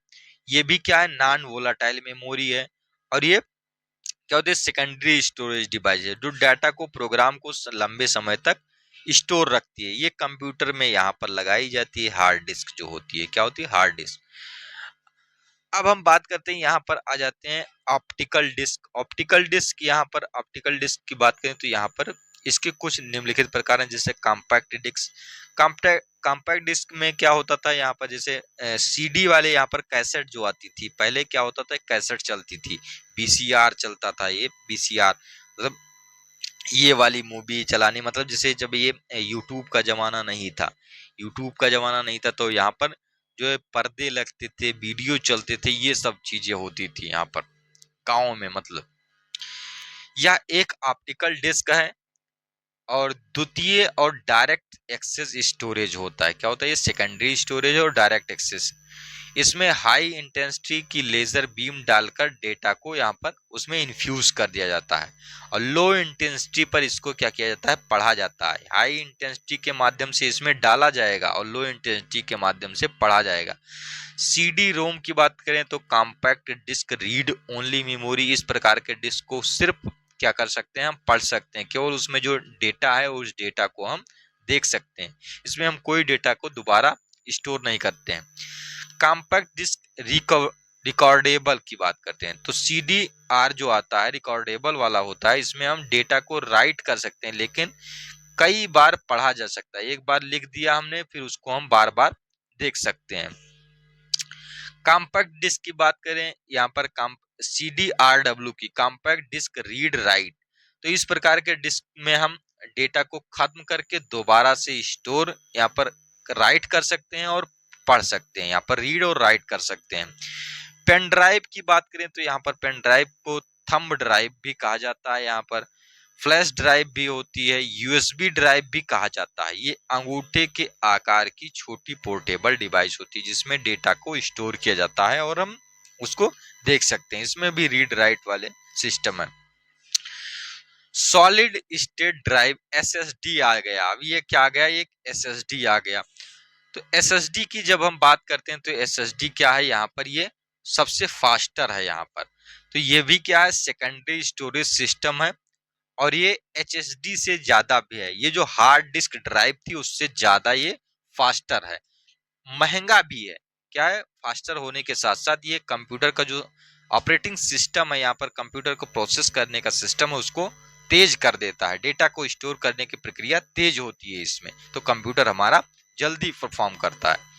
ये भी क्या है, नॉन वोलाटाइल मेमोरी है, और ये क्या होती है, सेकेंडरी स्टोरेज डिवाइस है जो डाटा को, प्रोग्राम को लंबे समय तक स्टोर रखती है। ये कंप्यूटर में यहाँ पर लगाई जाती है, हार्ड डिस्क जो होती है, क्या होती है, हार्ड डिस्क। अब हम बात करते हैं, यहाँ पर आ जाते हैं ऑप्टिकल डिस्क। ऑप्टिकल डिस्क, यहाँ पर ऑप्टिकल डिस्क की बात करें तो यहाँ पर इसके कुछ निम्नलिखित प्रकार हैं, जैसे कॉम्पैक्ट डिस्क। कॉम्पैक्ट डिस्क में क्या होता था, यहाँ पर जैसे सीडी वाले, यहाँ पर कैसेट जो आती थी, पहले क्या होता था, कैसेट चलती थी, वीसीआर चलता था, ये वीसीआर मतलब ये वाली मूवी चलानी, मतलब जैसे जब ये यूट्यूब का जमाना नहीं था, यूट्यूब का जमाना नहीं था, तो यहाँ पर जो है पर्दे लगते थे, वीडियो चलते थे, ये सब चीजें होती थी यहाँ पर गाँव में। मतलब यह एक ऑप्टिकल डिस्क है, और द्वितीय और डायरेक्ट एक्सेस स्टोरेज होता है। क्या होता है, ये सेकेंडरी स्टोरेज और डायरेक्ट एक्सेस। इसमें हाई इंटेंसिटी की लेजर बीम डालकर डेटा को यहाँ पर उसमें इन्फ्यूज कर दिया जाता है, और लो इंटेंसिटी पर इसको क्या किया जाता है, पढ़ा जाता है। हाई इंटेंसिटी के माध्यम से इसमें डाला जाएगा और लो इंटेंसिटी के माध्यम से पढ़ा जाएगा। सीडी रोम की बात करें तो compact disc read only memory, इस प्रकार के डिस्क को सिर्फ क्या कर सकते हैं, हम पढ़ सकते हैं, केवल उसमें जो डेटा है उस डेटा को हम देख सकते हैं, इसमें हम कोई डेटा को दोबारा स्टोर नहीं करते हैं। कॉम्पैक्ट डिस्क रिकॉर्डेबल की बात करते हैं तो सीडी आर जो आता है रिकॉर्डेबल वाला होता है, इसमें हम डेटा को राइट कर सकते हैं, लेकिन कई बार पढ़ा जा सकता है। एक बार लिख दिया हमने, फिर उसको हम बार बार देख सकते हैं। कॉम्पैक्ट डिस्क की बात करें, यहाँ पर CDRW की कॉम्पैक्ट डिस्क रीड राइट, तो इस प्रकार के डिस्क में हम डेटा को खत्म करके दोबारा से स्टोर यहाँ पर राइट कर सकते हैं और पढ़ सकते हैं, यहाँ पर रीड और राइट कर सकते हैं। पेन ड्राइव की बात करें तो यहाँ पर पेन ड्राइव को थंब ड्राइव भी कहा जाता है, यहाँ पर फ्लैश ड्राइव भी होती है, यूएसबी ड्राइव भी कहा जाता है। ये अंगूठे के आकार की छोटी पोर्टेबल डिवाइस होती है, जिसमें डेटा को स्टोर किया जाता है और हम उसको देख सकते हैं। इसमें भी रीड राइट वाले सिस्टम है। सॉलिड स्टेट ड्राइव SSD आ गया। अब ये क्या आ गया, एक SSD आ गया। तो SSD की जब हम बात करते हैं तो SSD क्या है, यहाँ पर ये सबसे फास्टर है यहाँ पर। तो ये भी क्या है, सेकेंडरी स्टोरेज सिस्टम है, और ये HSD से ज्यादा भी है। ये जो हार्ड डिस्क ड्राइव थी उससे ज्यादा ये फास्टर है, महंगा भी है। क्या है, फास्टर होने के साथ साथ ये कंप्यूटर का जो ऑपरेटिंग सिस्टम है, यहाँ पर कंप्यूटर को प्रोसेस करने का सिस्टम है, उसको तेज कर देता है। डेटा को स्टोर करने की प्रक्रिया तेज होती है इसमें, तो कंप्यूटर हमारा जल्दी परफॉर्म करता है।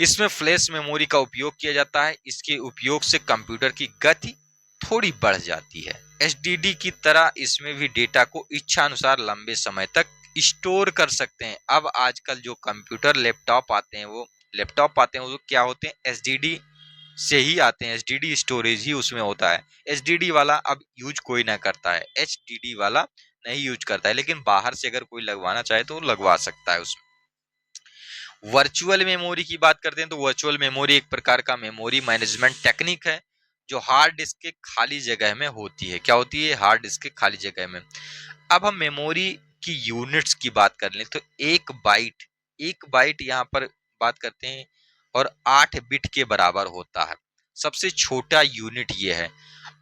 इसमें फ्लैश मेमोरी का उपयोग किया जाता है। इसके उपयोग से कंप्यूटर की गति थोड़ी बढ़ जाती है। HDD की तरह इसमें भी डेटा को इच्छा अनुसार लंबे समय तक स्टोर कर सकते हैं। अब आजकल जो कंप्यूटर लैपटॉप आते हैं, वो क्या होते हैं, HDD से ही आते हैं, HDD स्टोरेज ही उसमें होता है। HDD वाला अब यूज कोई ना करता है, HDD वाला नहीं यूज करता है, लेकिन बाहर से अगर कोई लगवाना चाहे तो लगवा सकता है उसमें। वर्चुअल मेमोरी की बात करते हैं तो वर्चुअल मेमोरी एक प्रकार का मेमोरी मैनेजमेंट टेक्निक है, जो हार्ड डिस्क के खाली जगह में होती है। क्या होती है, हार्ड डिस्क के खाली जगह में। अब हम मेमोरी की यूनिट्स की बात कर लें तो एक बाइट यहाँ पर बात करते हैं, और 8 बिट के बराबर होता है। सबसे छोटा यूनिट ये है,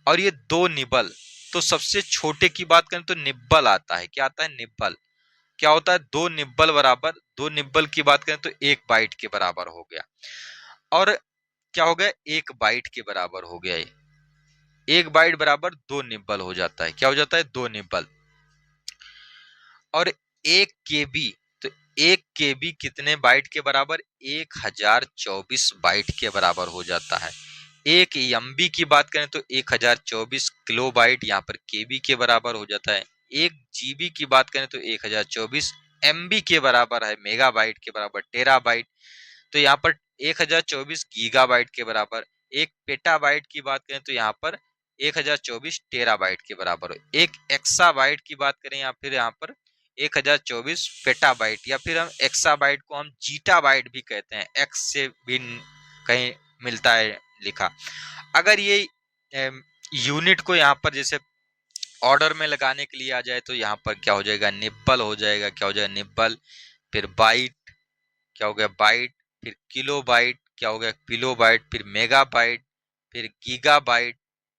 और ये 2 निबल। तो सबसे छोटे की बात करें तो निब्बल आता है। क्या आता है, निब्बल। क्या होता है, 2 निब्बल बराबर, 2 निब्बल की बात करें तो 1 बाइट के बराबर हो गया। और क्या हो गया, 1 बाइट के बराबर हो गया। ये 1 बाइट बराबर 2 निब्बल हो जाता है। क्या हो जाता है, 2 निब्बल। और 1 केबी, तो 1 केबी कितने बाइट के बराबर, 1024 बाइट के बराबर हो जाता है। 1 एमबी की बात करें तो 1024 किलो बाइट यहाँ पर केबी के बराबर हो जाता है। 1 जीबी की बात करें तो 1024 एमबी के बराबर है, मेगाबाइट के बराबर टेराबाइट। तो यहाँ पर 1024 गीगाबाइट के बराबर। 1 पेटाबाइट की बात करें तो यहाँ पर 1024 टेराबाइट के बराबर हो। 1 एक्साबाइट की बात करें या फिर यहाँ पर 1024 पेटाबाइट, या फिर हम एक्साबाइट को हम जीटाबाइट भी कहते हैं, एक्स से भी कहीं मिलता है लिखा। अगर ये यूनिट को यहाँ पर जैसे ऑर्डर में लगाने के लिए आ जाए तो यहाँ पर क्या हो जाएगा, निब्बल हो जाएगा। क्या हो जाएगा, निब्बल। फिर बाइट, क्या हो गया, बाइट। फिर किलो बाइट, क्या हो गया, किलो बाइट। फिर मेगा बाइट, फिर गीगा बाइट,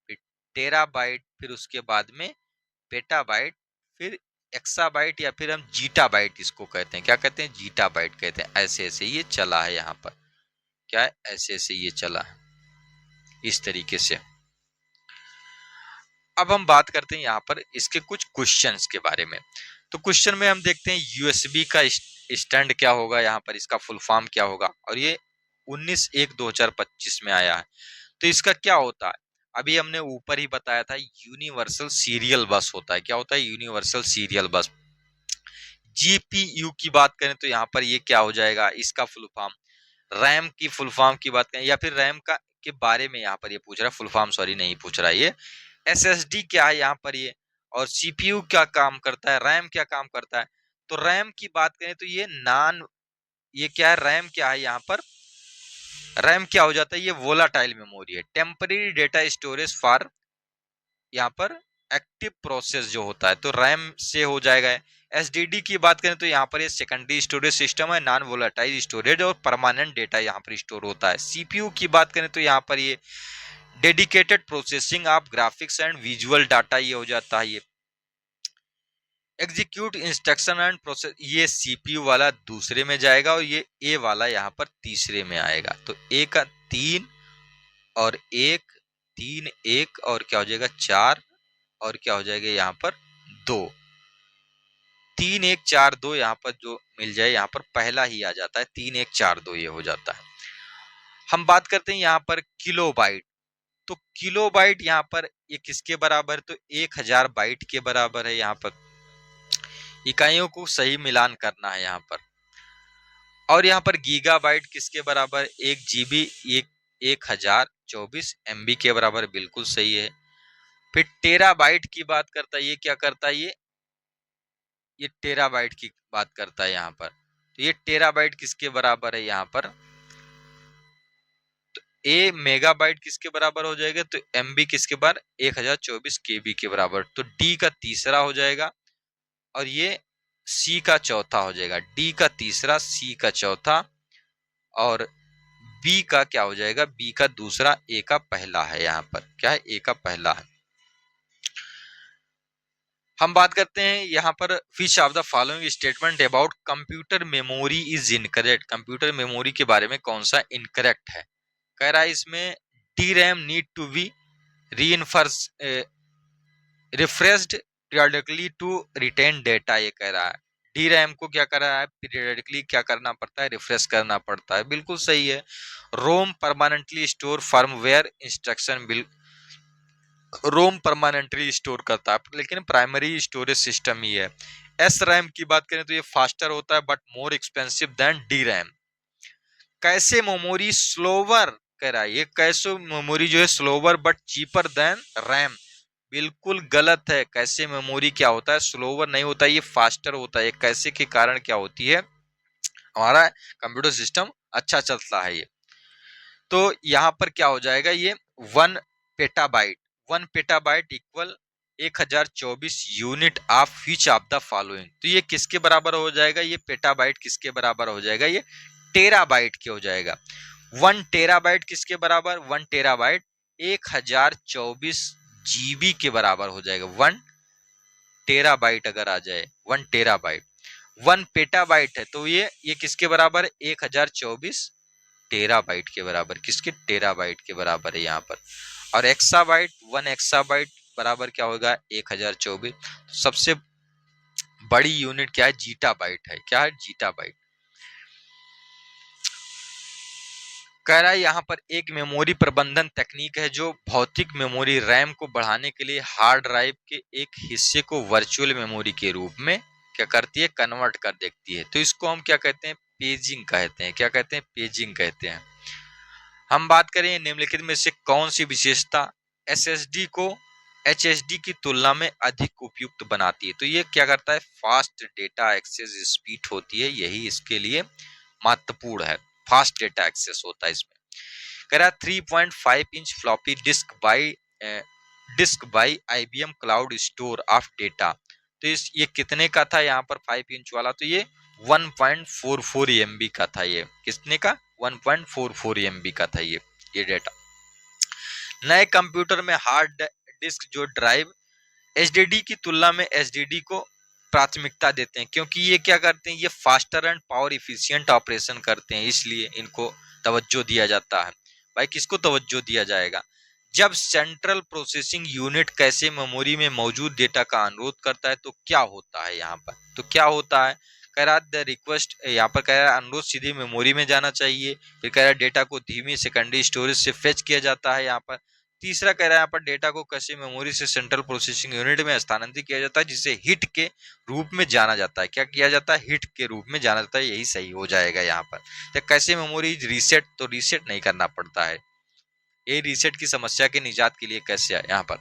फिर टेरा बाइट, फिर उसके बाद में पेटा बाइट, फिर एक्सा बाइट, या फिर हम जीटा बाइट इसको कहते हैं। क्या कहते हैं, जीटा बाइट कहते हैं। ऐसे ऐसे ये चला है यहाँ पर। क्या है, ऐसे ऐसे ये चला है। इस तरीके से। अब हम बात करते हैं यहाँ पर इसके कुछ क्वेश्चंस के बारे में। तो क्वेश्चन में हम देखते हैं यूएसबी का स्टैंड क्या होगा, यहाँ पर इसका फुल फॉर्म क्या होगा, और ये 19/1/2025 में आया है। तो इसका क्या होता है, अभी हमने ऊपर ही बताया था, यूनिवर्सल सीरियल बस होता है। क्या होता है? यूनिवर्सल सीरियल बस। जीपीयू की बात करें तो यहाँ पर ये क्या हो जाएगा, इसका फुल फॉर्म। रैम की फुल फॉर्म की बात करें, या फिर रैम का के बारे में यहाँ पर ये पूछ रहा है, फुल फॉर्म सॉरी नहीं पूछ रहा है ये। एसएसडी क्या है यहाँ पर ये, और सीपीयू क्या काम करता है, रैम क्या काम करता है। तो रैम की बात करें तो ये क्या है, रैम क्या है यहाँ पर, रैम क्या हो जाता है, ये वोलाटाइल मेमोरी है, टेम्परेरी डेटा स्टोरेज फॉर यहाँ पर एक्टिव प्रोसेस जो होता है, तो रैम से हो जाएगा। एसडीडी की बात करें तो यहाँ पर ये सेकेंडरी स्टोरेज सिस्टम है, नॉन वोलाटाइल स्टोरेज और परमानेंट डेटा यहाँ पर स्टोर होता है। सीपीयू की बात करें तो यहाँ पर ये dedicated processing of graphics and visual data ये हो जाता है। ये एग्जीक्यूट इंस्ट्रक्शन एंड प्रोसेस, ये सीपीयू वाला दूसरे में जाएगा और ये ए वाला यहाँ पर तीसरे में आएगा। तो ए का 3 और 1, 3 1 और क्या हो जाएगा 4, और क्या हो जाएगा यहाँ पर 2, 3 1 4 2 यहाँ पर जो मिल जाए यहाँ पर पहला ही आ जाता है, 3 1 4 2 ये हो जाता है। हम बात करते हैं यहाँ पर किलोबाइट। तो किलोबाइट यहाँ पर ये किसके बराबर, तो 1000 बाइट के बराबर है। यहाँ पर इकाइयों को सही मिलान करना है यहाँ पर। और यहाँ पर गीगाबाइट किसके बराबर, 1 जीबी 1024 MB के बराबर, बिल्कुल सही है। फिर टेराबाइट की बात करता है, ये क्या करता है, ये टेराबाइट की बात करता है यहाँ पर। तो ये टेराबाइट किसके बराबर है यहाँ पर, तो ए मेगाबाइट किसके बराबर हो जाएगा, तो MB किसके बराबर, 1024 KB के बराबर। तो डी का तीसरा हो जाएगा और ये सी का चौथा हो जाएगा, डी का तीसरा, सी का चौथा, और बी का क्या हो जाएगा, बी का दूसरा, ए का पहला है। यहाँ पर क्या है, ए का पहला है। हम बात करते हैं यहाँ पर, which of the following statement about computer memory is incorrect, computer memory के बारे में कौन सा इनकरेक्ट है। कह रहा है इसमें D RAM need to be reinforce refreshed periodically to retain data, ये कह रहा है। डी रैम को क्या कर रहा है, पीरियडिकली क्या करना पड़ता है, रिफ्रेश करना पड़ता है, बिल्कुल सही है। रोम परमानेंटली स्टोर फर्मवेयर इंस्ट्रक्शन, रोम परमानेंटली स्टोर करता है, लेकिन प्राइमरी स्टोरेज सिस्टम ही है। एस रैम की बात करें तो ये फास्टर होता है but more expensive than D RAM. कैसे मेमोरी स्लोवर, कह रहा है ये कैसे मेमोरी जो है slower but cheaper than RAM, बिल्कुल गलत है। कैसे मेमोरी क्या होता है, स्लोवर नहीं होता, ये फास्टर होता है। कैसे के कारण क्या होती है, हमारा कंप्यूटर सिस्टम अच्छा चलता है ये। तो यहाँ पर क्या हो जाएगा, ये 1 petabyte, 1 petabyte equal 1024 unit of which of the following. तो ये किसके बराबर हो जाएगा, ये पेटाबाइट किसके बराबर हो जाएगा, ये टेराबाइट के हो जाएगा। 1 टेराबाइट किसके बराबर, 1 टेराबाइट 1024 जीबी के बराबर हो जाएगा। 1 टेराबाइट अगर आ जाए, 1 टेराबाइट, 1 पेटाबाइट है तो ये किसके बराबर है, 1024 टेराबाइट के बराबर, किसके, टेराबाइट के बराबर है यहाँ पर। और एक्साबाइट, 1 एक्साबाइट बराबर क्या होगा, 1024। सबसे बड़ी यूनिट क्या है, जीटाबाइट है। क्या है, जीटाबाइट। कह रहा है यहाँ पर एक मेमोरी प्रबंधन तकनीक है जो भौतिक मेमोरी रैम को बढ़ाने के लिए हार्ड ड्राइव के एक हिस्से को वर्चुअल मेमोरी के रूप में क्या करती है, कन्वर्ट कर देती है। तो इसको हम क्या कहते हैं, पेजिंग कहते हैं। क्या कहते हैं, पेजिंग कहते हैं। हम बात करें निम्नलिखित में से कौन सी विशेषता एसएसडी को एचएसडी की तुलना में अधिक उपयुक्त बनाती है। तो ये क्या करता है, फास्ट डेटा एक्सेस स्पीड होती है, यही इसके लिए महत्वपूर्ण है। फास्ट डेटा एक्सेस होता है इसमें। कह रहा है 3.5 inch floppy disk by IBM cloud store of data. तो ये कितने का था यहाँ पर 5 इंच वाला, तो ये 1.44 MB का था। ये कितने का, 1.44 MB का था ये डेटा। नए कंप्यूटर में हार्ड डिस्क जो ड्राइव एचडीडी की तुलना में एसडीडी को प्राथमिकता देते हैं, क्योंकि ये क्या करते हैं, ये faster and power efficient operation करते हैं, इसलिए इनको तवज्जो दिया जाता है। भाई किसको तवज्जो दिया जाएगा, जब central processing unit cache memory में मौजूद डेटा का अनुरोध करता है तो क्या होता है यहाँ पर, तो क्या होता है, कह रहा द रिक्वेस्ट, यहाँ पर कह रहा है अनुरोध सीधे मेमोरी में जाना चाहिए, फिर कह रहा है डेटा को धीमी सेकेंडरी स्टोरेज से फेच किया जाता है यहाँ पर, तीसरा कह रहा है यहाँ पर डेटा को कैशे मेमोरी से सेंट्रल प्रोसेसिंग यूनिट में स्थानांतरित किया जाता है जिसे हिट के रूप में जाना जाता है, क्या किया जाता है, हिट के रूप में जाना जाता है, यही सही हो जाएगा यहाँ पर। तो कैशे मेमोरी रीसेट, तो रीसेट नहीं करना पड़ता है, ये रीसेट की समस्या के निजात के लिए कैसे है। यहाँ पर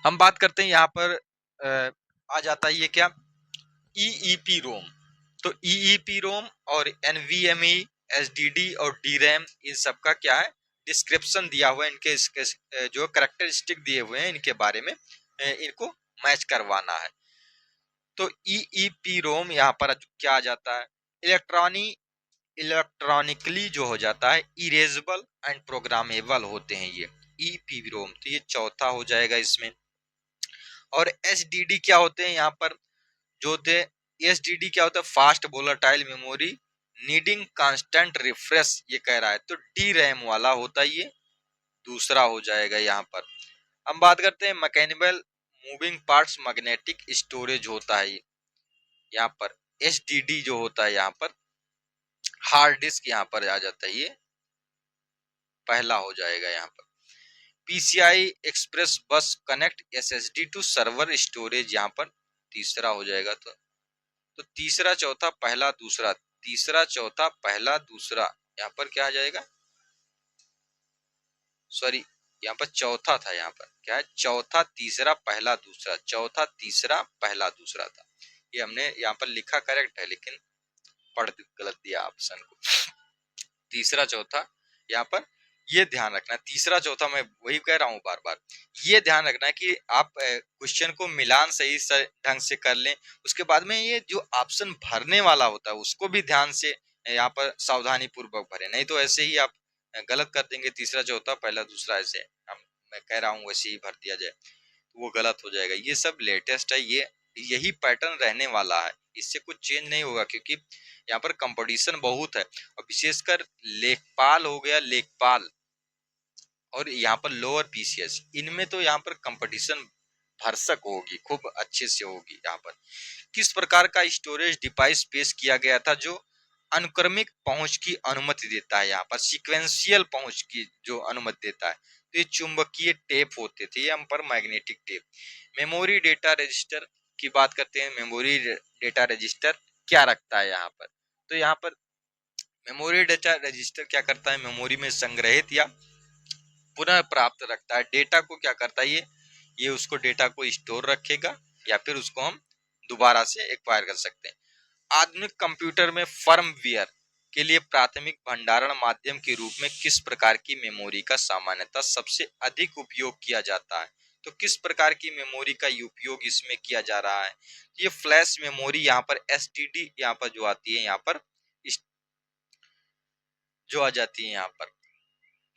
हम बात करते हैं, यहाँ पर आ जाता है ये क्या, ईईपी रोम, तो ईईपी रोम और एनवीएमई, एसडीडी और डीरैम, इन सब का क्या है, डिस्क्रिप्शन दिया हुआ है, इनके इसके जो कैरेक्टरिस्टिक दिए हुए हैं इनके बारे में इनको मैच करवाना है। तो ईईपी रोम यहाँ पर क्या आ जाता है, इलेक्ट्रॉनिकली जो हो जाता है, इरेजेबल एंड प्रोग्रामेबल होते हैं ये ईपी रोम, तो ये चौथा हो जाएगा इसमें। और एसडीडी क्या होते हैं यहाँ पर, जो होते हैं एसडीडी क्या होता है, fast volatile memory needing constant refresh, ये कह रहा है, तो डी रैम वाला होता है ये, दूसरा हो जाएगा यहाँ पर। हम बात करते हैं mechanical moving parts magnetic storage होता है ये, यहाँ पर एसडीडी जो होता है यहाँ पर, हार्ड डिस्क यहाँ पर आ जाता है, ये पहला हो जाएगा यहाँ पर। PCI express bus connect SSD to server storage, यहाँ पर तीसरा हो जाएगा। तो तीसरा चौथा पहला दूसरा, तीसरा चौथा पहला दूसरा, यहाँ पर क्या आ जाएगा, सॉरी यहाँ पर चौथा था, यहाँ पर क्या है, चौथा तीसरा पहला दूसरा, चौथा तीसरा पहला दूसरा था, ये हमने यहाँ पर लिखा करेक्ट है लेकिन पढ़ गलत दिया ऑप्शन को, तीसरा चौथा यहाँ पर, ये ध्यान रखना, तीसरा चौथा मैं वही कह रहा हूँ बार बार, ये ध्यान रखना कि आप क्वेश्चन को मिलान सही ढंग से कर लें, उसके बाद में ये जो ऑप्शन भरने वाला होता है उसको भी ध्यान से यहाँ पर सावधानी पूर्वक भरें, नहीं तो ऐसे ही आप गलत कर देंगे, तीसरा चौथा पहला दूसरा ऐसे हम मैं कह रहा हूँ वैसे ही भर दिया जाए तो वो गलत हो जाएगा। ये सब लेटेस्ट है, ये यही पैटर्न रहने वाला है, इससे कुछ चेंज नहीं होगा क्योंकि यहाँ पर कंपटीशन बहुत है, और विशेषकर लेखपाल हो गया, लेखपाल और यहाँ पर लोअर पीसीएस, इनमें तो यहाँ पर कंपटीशन भरसक होगी, खूब अच्छे से होगी। यहाँ पर किस प्रकार का स्टोरेज डिवाइस पेश किया गया था जो अनुक्रमिक पहुंच की अनुमति देता है, यहाँ पर सीक्वेंशियल पहुंच की जो अनुमति देता है, तो ये चुंबकीय टेप होते थे, ये हम पर magnetic tape. Memory data register की बात करते हैं, मेमोरी डेटा रजिस्टर क्या रखता है यहाँ पर, तो यहाँ पर मेमोरी डेटा रजिस्टर क्या करता है, मेमोरी में संग्रहित या पुनः प्राप्त रखता है डेटा को, क्या करता है ये उसको डेटा को स्टोर रखेगा या फिर उसको हम दोबारा से एक्वायर कर सकते हैं। आधुनिक कंप्यूटर में फर्मवेयर के लिए प्राथमिक भंडारण माध्यम के रूप में किस प्रकार की मेमोरी का सामान्यतः सबसे अधिक उपयोग किया जाता है, तो किस प्रकार की मेमोरी का उपयोग इसमें किया जा रहा है, ये फ्लैश मेमोरी यहाँ पर एसटीडी यहाँ पर जो आती है, यहाँ पर जो आ जाती है यहाँ पर।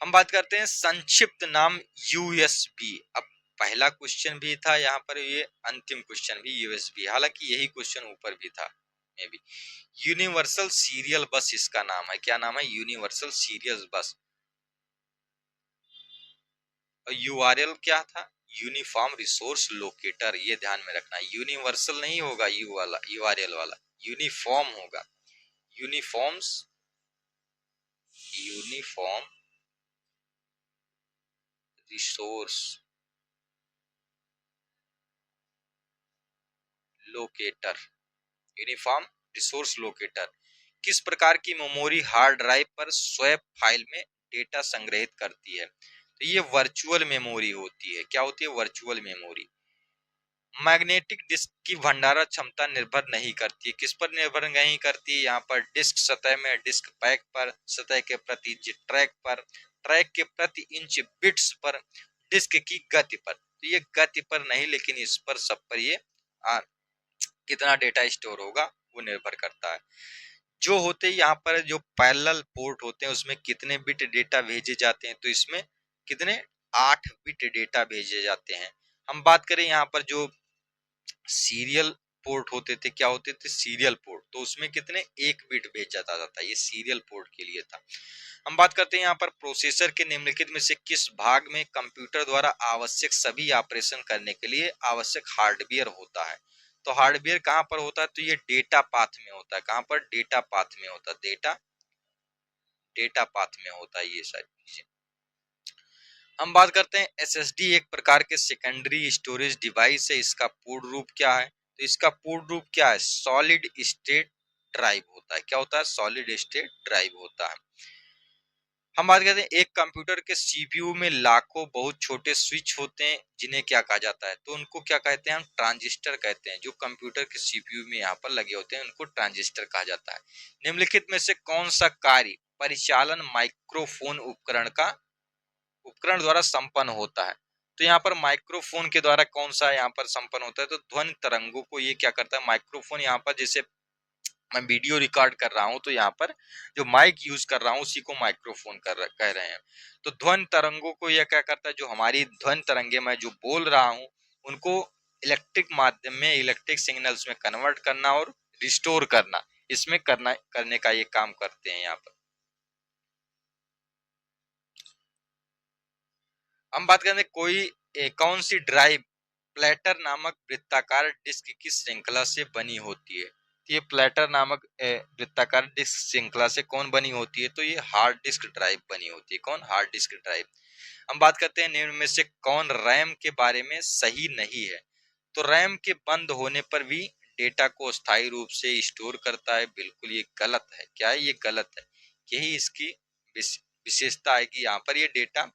हम बात करते हैं संक्षिप्त नाम यूएसबी, अब पहला क्वेश्चन भी था यहाँ पर, ये अंतिम क्वेश्चन भी यूएसबी, हालांकि यही क्वेश्चन ऊपर भी था मे बी। यूनिवर्सल सीरियल बस इसका नाम है, क्या नाम है, यूनिवर्सल सीरियल बस। और यूआरएल क्या था, यूनिफॉर्म रिसोर्स लोकेटर, ये ध्यान में रखना, यूनिवर्सल नहीं होगा यू वाला, यूआरएल वाला यूनिफॉर्म होगा, uniforms, uniform resource locator, uniform resource locator किस प्रकार की मेमोरी हार्ड ड्राइव पर स्वैप फाइल में डेटा संग्रहित करती है, तो ये वर्चुअल मेमोरी होती है, क्या होती है, वर्चुअल मेमोरी। मैग्नेटिक डिस्क की भंडारण क्षमता निर्भर नहीं करती है, किस पर निर्भर नहीं करती है, यहाँ पर डिस्क सतह में, डिस्क पैक पर, सतह के प्रति ट्रैक पर, ट्रैक के प्रति इंच बिट्स पर, डिस्क की गति पर, तो ये गति पर नहीं लेकिन इस पर सब पर ये कितना डेटा स्टोर होगा वो निर्भर करता है। जो होते हैं यहाँ पर जो पैरेलल पोर्ट होते हैं उसमें कितने बिट डेटा भेजे जाते हैं, तो इसमें कितने 8 बिट डेटा भेजे जाते हैं। हम बात करें यहाँ पर जो सीरियल पोर्ट होते थे, क्या होते थे, सीरियल पोर्ट। तो उसमें कितने, 1 बिट भेजा जाता था, ये सीरियल पोर्ट के लिए था। हम बात करते हैं यहाँ पर प्रोसेसर के निम्नलिखित में से किस भाग में कंप्यूटर द्वारा आवश्यक सभी ऑपरेशन करने के लिए आवश्यक हार्डवेयर होता है। तो हार्डवेयर कहाँ पर होता है, तो ये डेटा पाथ में होता है। कहाँ पर, डेटा पाथ में होता है, डेटा पाथ में होता है ये सारी चीजें। हम बात करते हैं एसएसडी एक प्रकार के सेकेंडरी स्टोरेज डिवाइस है। इसका पूर्ण रूप क्या है, तो इसका पूर्ण रूप क्या है, सॉलिड स्टेट ड्राइव होता है। क्या होता है, सॉलिड स्टेट ड्राइव होता है। हम बात करते हैं एक कंप्यूटर के सीपीयू में लाखों बहुत छोटे स्विच होते हैं, जिन्हें क्या कहा जाता है, तो उनको क्या कहते हैं, हम ट्रांजिस्टर कहते हैं। जो कंप्यूटर के सीपीयू में यहाँ पर लगे होते हैं उनको ट्रांजिस्टर कहा जाता है। निम्नलिखित में से कौन सा कार्य परिचालन माइक्रोफोन उपकरण द्वारा संपन्न होता है। तो यहाँ पर माइक्रोफोन के द्वारा कौन सा यहाँ पर संपन्न होता है, तो ध्वनि तरंगों को ये क्या करता है, माइक्रोफोन। यहाँ पर जैसे मैं वीडियो रिकॉर्ड कर रहा हूँ तो यहाँ पर जो माइक यूज कर रहा हूँ उसी को माइक्रोफोन कह रहे हैं। तो ध्वनि तरंगों को यह क्या करता है, जो हमारी ध्वनि तरंगे मैं जो बोल रहा हूँ उनको इलेक्ट्रिक माध्यम में, इलेक्ट्रिक सिग्नल्स में कन्वर्ट करना और रिस्टोर करना, इसमें करने का ये काम करते हैं यहाँ पर। हम बात करें कौन सी ड्राइव प्लेटर नामक वृत्ताकार डिस्क की श्रृंखला से बनी होती है। तो ये प्लेटर नामक वृत्ताकार डिस्क श्रृंखला से कौन बनी होती है, तो ये हार्ड डिस्क ड्राइव बनी होती है। कौन, हार्ड डिस्क ड्राइव। हम बात करते हैं निम्न में से कौन रैम के बारे में सही नहीं है। तो रैम के बंद होने पर भी डेटा को स्थायी रूप से स्टोर करता है। बिल्कुल ये गलत है। क्या है, ये गलत है। यही इसकी विशेषता है कि यहाँ पर ये डेटा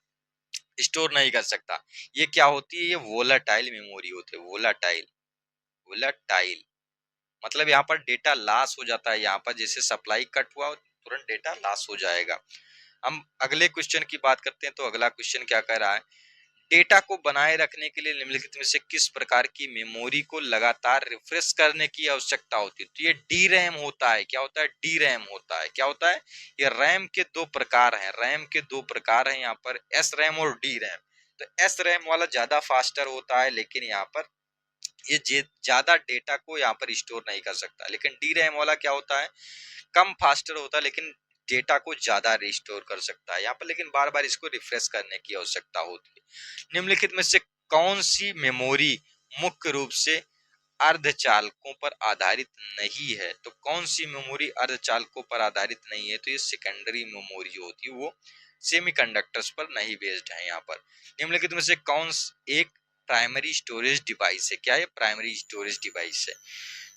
स्टोर नहीं कर सकता। ये क्या होती है, ये वोलाटाइल मेमोरी होती है। वोलाटाइल, वोलाटाइल मतलब यहाँ पर डेटा लॉस हो जाता है। यहाँ पर जैसे सप्लाई कट हुआ तुरंत डेटा लॉस हो जाएगा। हम अगले क्वेश्चन की बात करते हैं। तो अगला क्वेश्चन क्या कह रहा है, डेटा को बनाए रखने के लिए निम्नलिखित में से किस प्रकार की मेमोरी को लगातार रिफ्रेश करने की आवश्यकता होती है। तो ये डी रैम होता है। क्या होता है, डी रैम होता है। क्या होता है, ये रैम के 2 प्रकार हैं। रैम के 2 प्रकार हैं यहाँ पर, एस रैम और डी रैम। तो एस रैम वाला ज्यादा फास्टर होता है, लेकिन यहाँ पर ये ज्यादा डेटा को यहाँ पर स्टोर नहीं कर सकता। लेकिन डी रैम वाला क्या होता है, कम फास्टर होता है लेकिन डेटा को ज्यादा रिस्टोर कर सकता है यहाँ पर, लेकिन बार बार इसको रिफ्रेश करने की आवश्यकता होती है। निम्नलिखित में से कौन सी मेमोरी मुख्य रूप से अर्धचालकों पर आधारित नहीं है। तो कौन सी मेमोरी अर्धचालकों पर आधारित नहीं है, तो ये सेकेंडरी मेमोरी होती है, वो सेमीकंडक्टर्स पर नहीं बेस्ड है यहाँ पर। निम्नलिखित में से एक प्राइमरी स्टोरेज डिवाइस है। क्या है, प्राइमरी स्टोरेज डिवाइस है।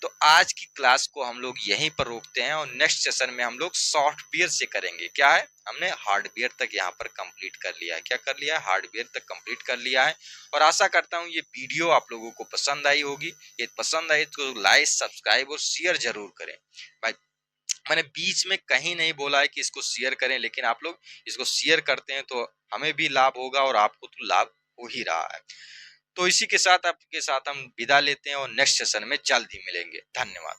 तो आज की क्लास को हम लोग यहीं पर रोकते हैं और नेक्स्ट सेशन में हम लोग सॉफ्टवेयर से करेंगे। क्या है, हमने हार्डवेयर तक यहाँ पर कंप्लीट कर लिया है। क्या कर लिया है, हार्डवेयर तक कंप्लीट कर लिया है। और आशा करता हूँ ये वीडियो आप लोगों को पसंद आई होगी। ये पसंद आई तो लाइक, सब्सक्राइब और शेयर जरूर करें। भाई मैंने बीच में कहीं नहीं बोला है कि इसको शेयर करें, लेकिन आप लोग इसको शेयर करते हैं तो हमें भी लाभ होगा और आपको तो लाभ हो ही रहा है। तो इसी के साथ आपके साथ हम विदा लेते हैं और नेक्स्ट सेशन में जल्द ही मिलेंगे। धन्यवाद।